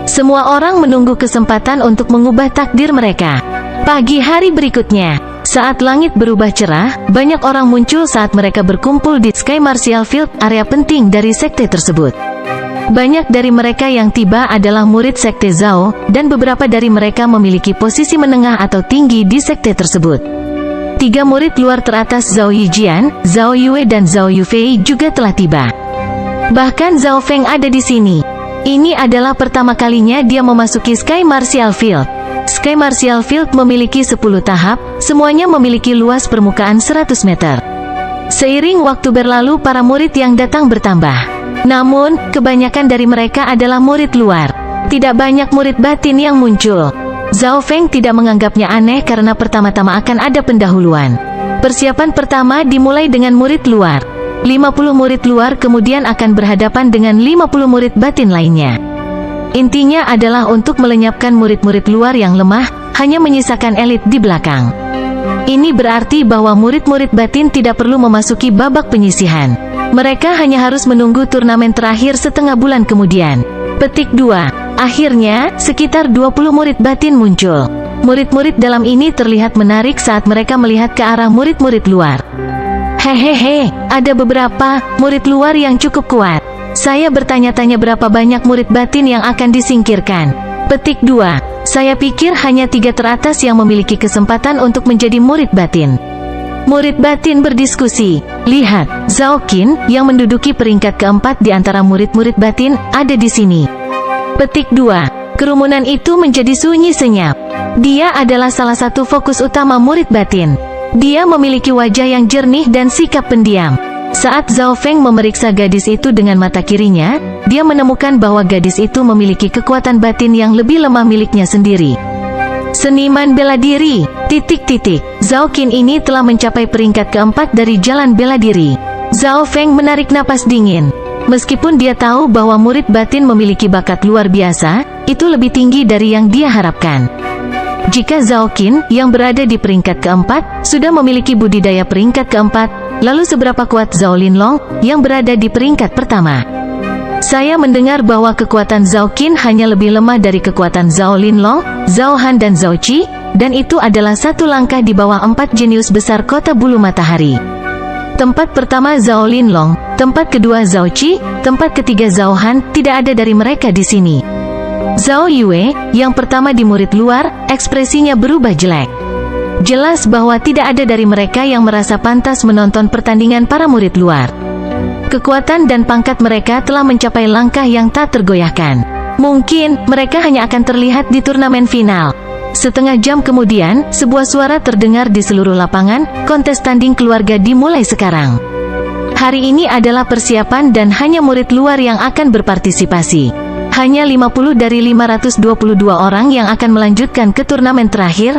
Semua orang menunggu kesempatan untuk mengubah takdir mereka. Pagi hari berikutnya, saat langit berubah cerah, banyak orang muncul saat mereka berkumpul di Sky Martial Field, area penting dari sekte tersebut. Banyak dari mereka yang tiba adalah murid sekte Zhao, dan beberapa dari mereka memiliki posisi menengah atau tinggi di sekte tersebut. 3 murid luar teratas Zhao Yijian, Zhao Yue dan Zhao Yufei juga telah tiba. Bahkan Zhao Feng ada di sini. Ini adalah pertama kalinya dia memasuki Sky Martial Field. Sky Martial Field memiliki 10 tahap, semuanya memiliki luas permukaan 100 meter. Seiring waktu berlalu para murid yang datang bertambah. Namun, kebanyakan dari mereka adalah murid luar. Tidak banyak murid batin yang muncul. Zhao Feng tidak menganggapnya aneh karena pertama-tama akan ada pendahuluan. Persiapan pertama dimulai dengan murid luar. 50 murid luar kemudian akan berhadapan dengan 50 murid batin lainnya. Intinya adalah untuk melenyapkan murid-murid luar yang lemah, hanya menyisakan elit di belakang. Ini berarti bahwa murid-murid batin tidak perlu memasuki babak penyisihan. Mereka hanya harus menunggu turnamen terakhir setengah bulan kemudian. Petik 2. Akhirnya, sekitar 20 murid batin muncul. Murid-murid dalam ini terlihat menarik saat mereka melihat ke arah murid-murid luar. Hehehe, ada beberapa murid luar yang cukup kuat. Saya bertanya-tanya berapa banyak murid batin yang akan disingkirkan. Petik 2. Saya pikir hanya 3 teratas yang memiliki kesempatan untuk menjadi murid batin. Murid batin berdiskusi. Lihat, Zhao Qin, yang menduduki peringkat keempat di antara murid-murid batin, ada di sini. Petik 2. Kerumunan itu menjadi sunyi senyap. Dia adalah salah satu fokus utama murid batin. Dia memiliki wajah yang jernih dan sikap pendiam. Saat Zhao Feng memeriksa gadis itu dengan mata kirinya, dia menemukan bahwa gadis itu memiliki kekuatan batin yang lebih lemah miliknya sendiri. Seniman bela diri, ... Zhao Qin ini telah mencapai peringkat keempat dari jalan bela diri. Zhao Feng menarik napas dingin. Meskipun dia tahu bahwa murid batin memiliki bakat luar biasa, itu lebih tinggi dari yang dia harapkan. Jika Zhao Qin, yang berada di peringkat keempat, sudah memiliki budidaya peringkat keempat, lalu seberapa kuat Zhao Linlong, yang berada di peringkat pertama? Saya mendengar bahwa kekuatan Zhao Qin hanya lebih lemah dari kekuatan Zhao Linlong, Zhao Han dan Zhao Qi, dan itu adalah satu langkah di bawah 4 jenius besar kota bulu matahari. Tempat pertama Zhao Linlong, tempat kedua Zhao Qi, tempat ketiga Zhao Han, tidak ada dari mereka di sini. Zhao Yue, yang pertama di murid luar, ekspresinya berubah jelek. Jelas bahwa tidak ada dari mereka yang merasa pantas menonton pertandingan para murid luar. Kekuatan dan pangkat mereka telah mencapai langkah yang tak tergoyahkan. Mungkin, mereka hanya akan terlihat di turnamen final. Setengah jam kemudian, sebuah suara terdengar di seluruh lapangan, kontes tanding keluarga dimulai sekarang. Hari ini adalah persiapan dan hanya murid luar yang akan berpartisipasi. Hanya 50 dari 522 orang yang akan melanjutkan ke turnamen terakhir,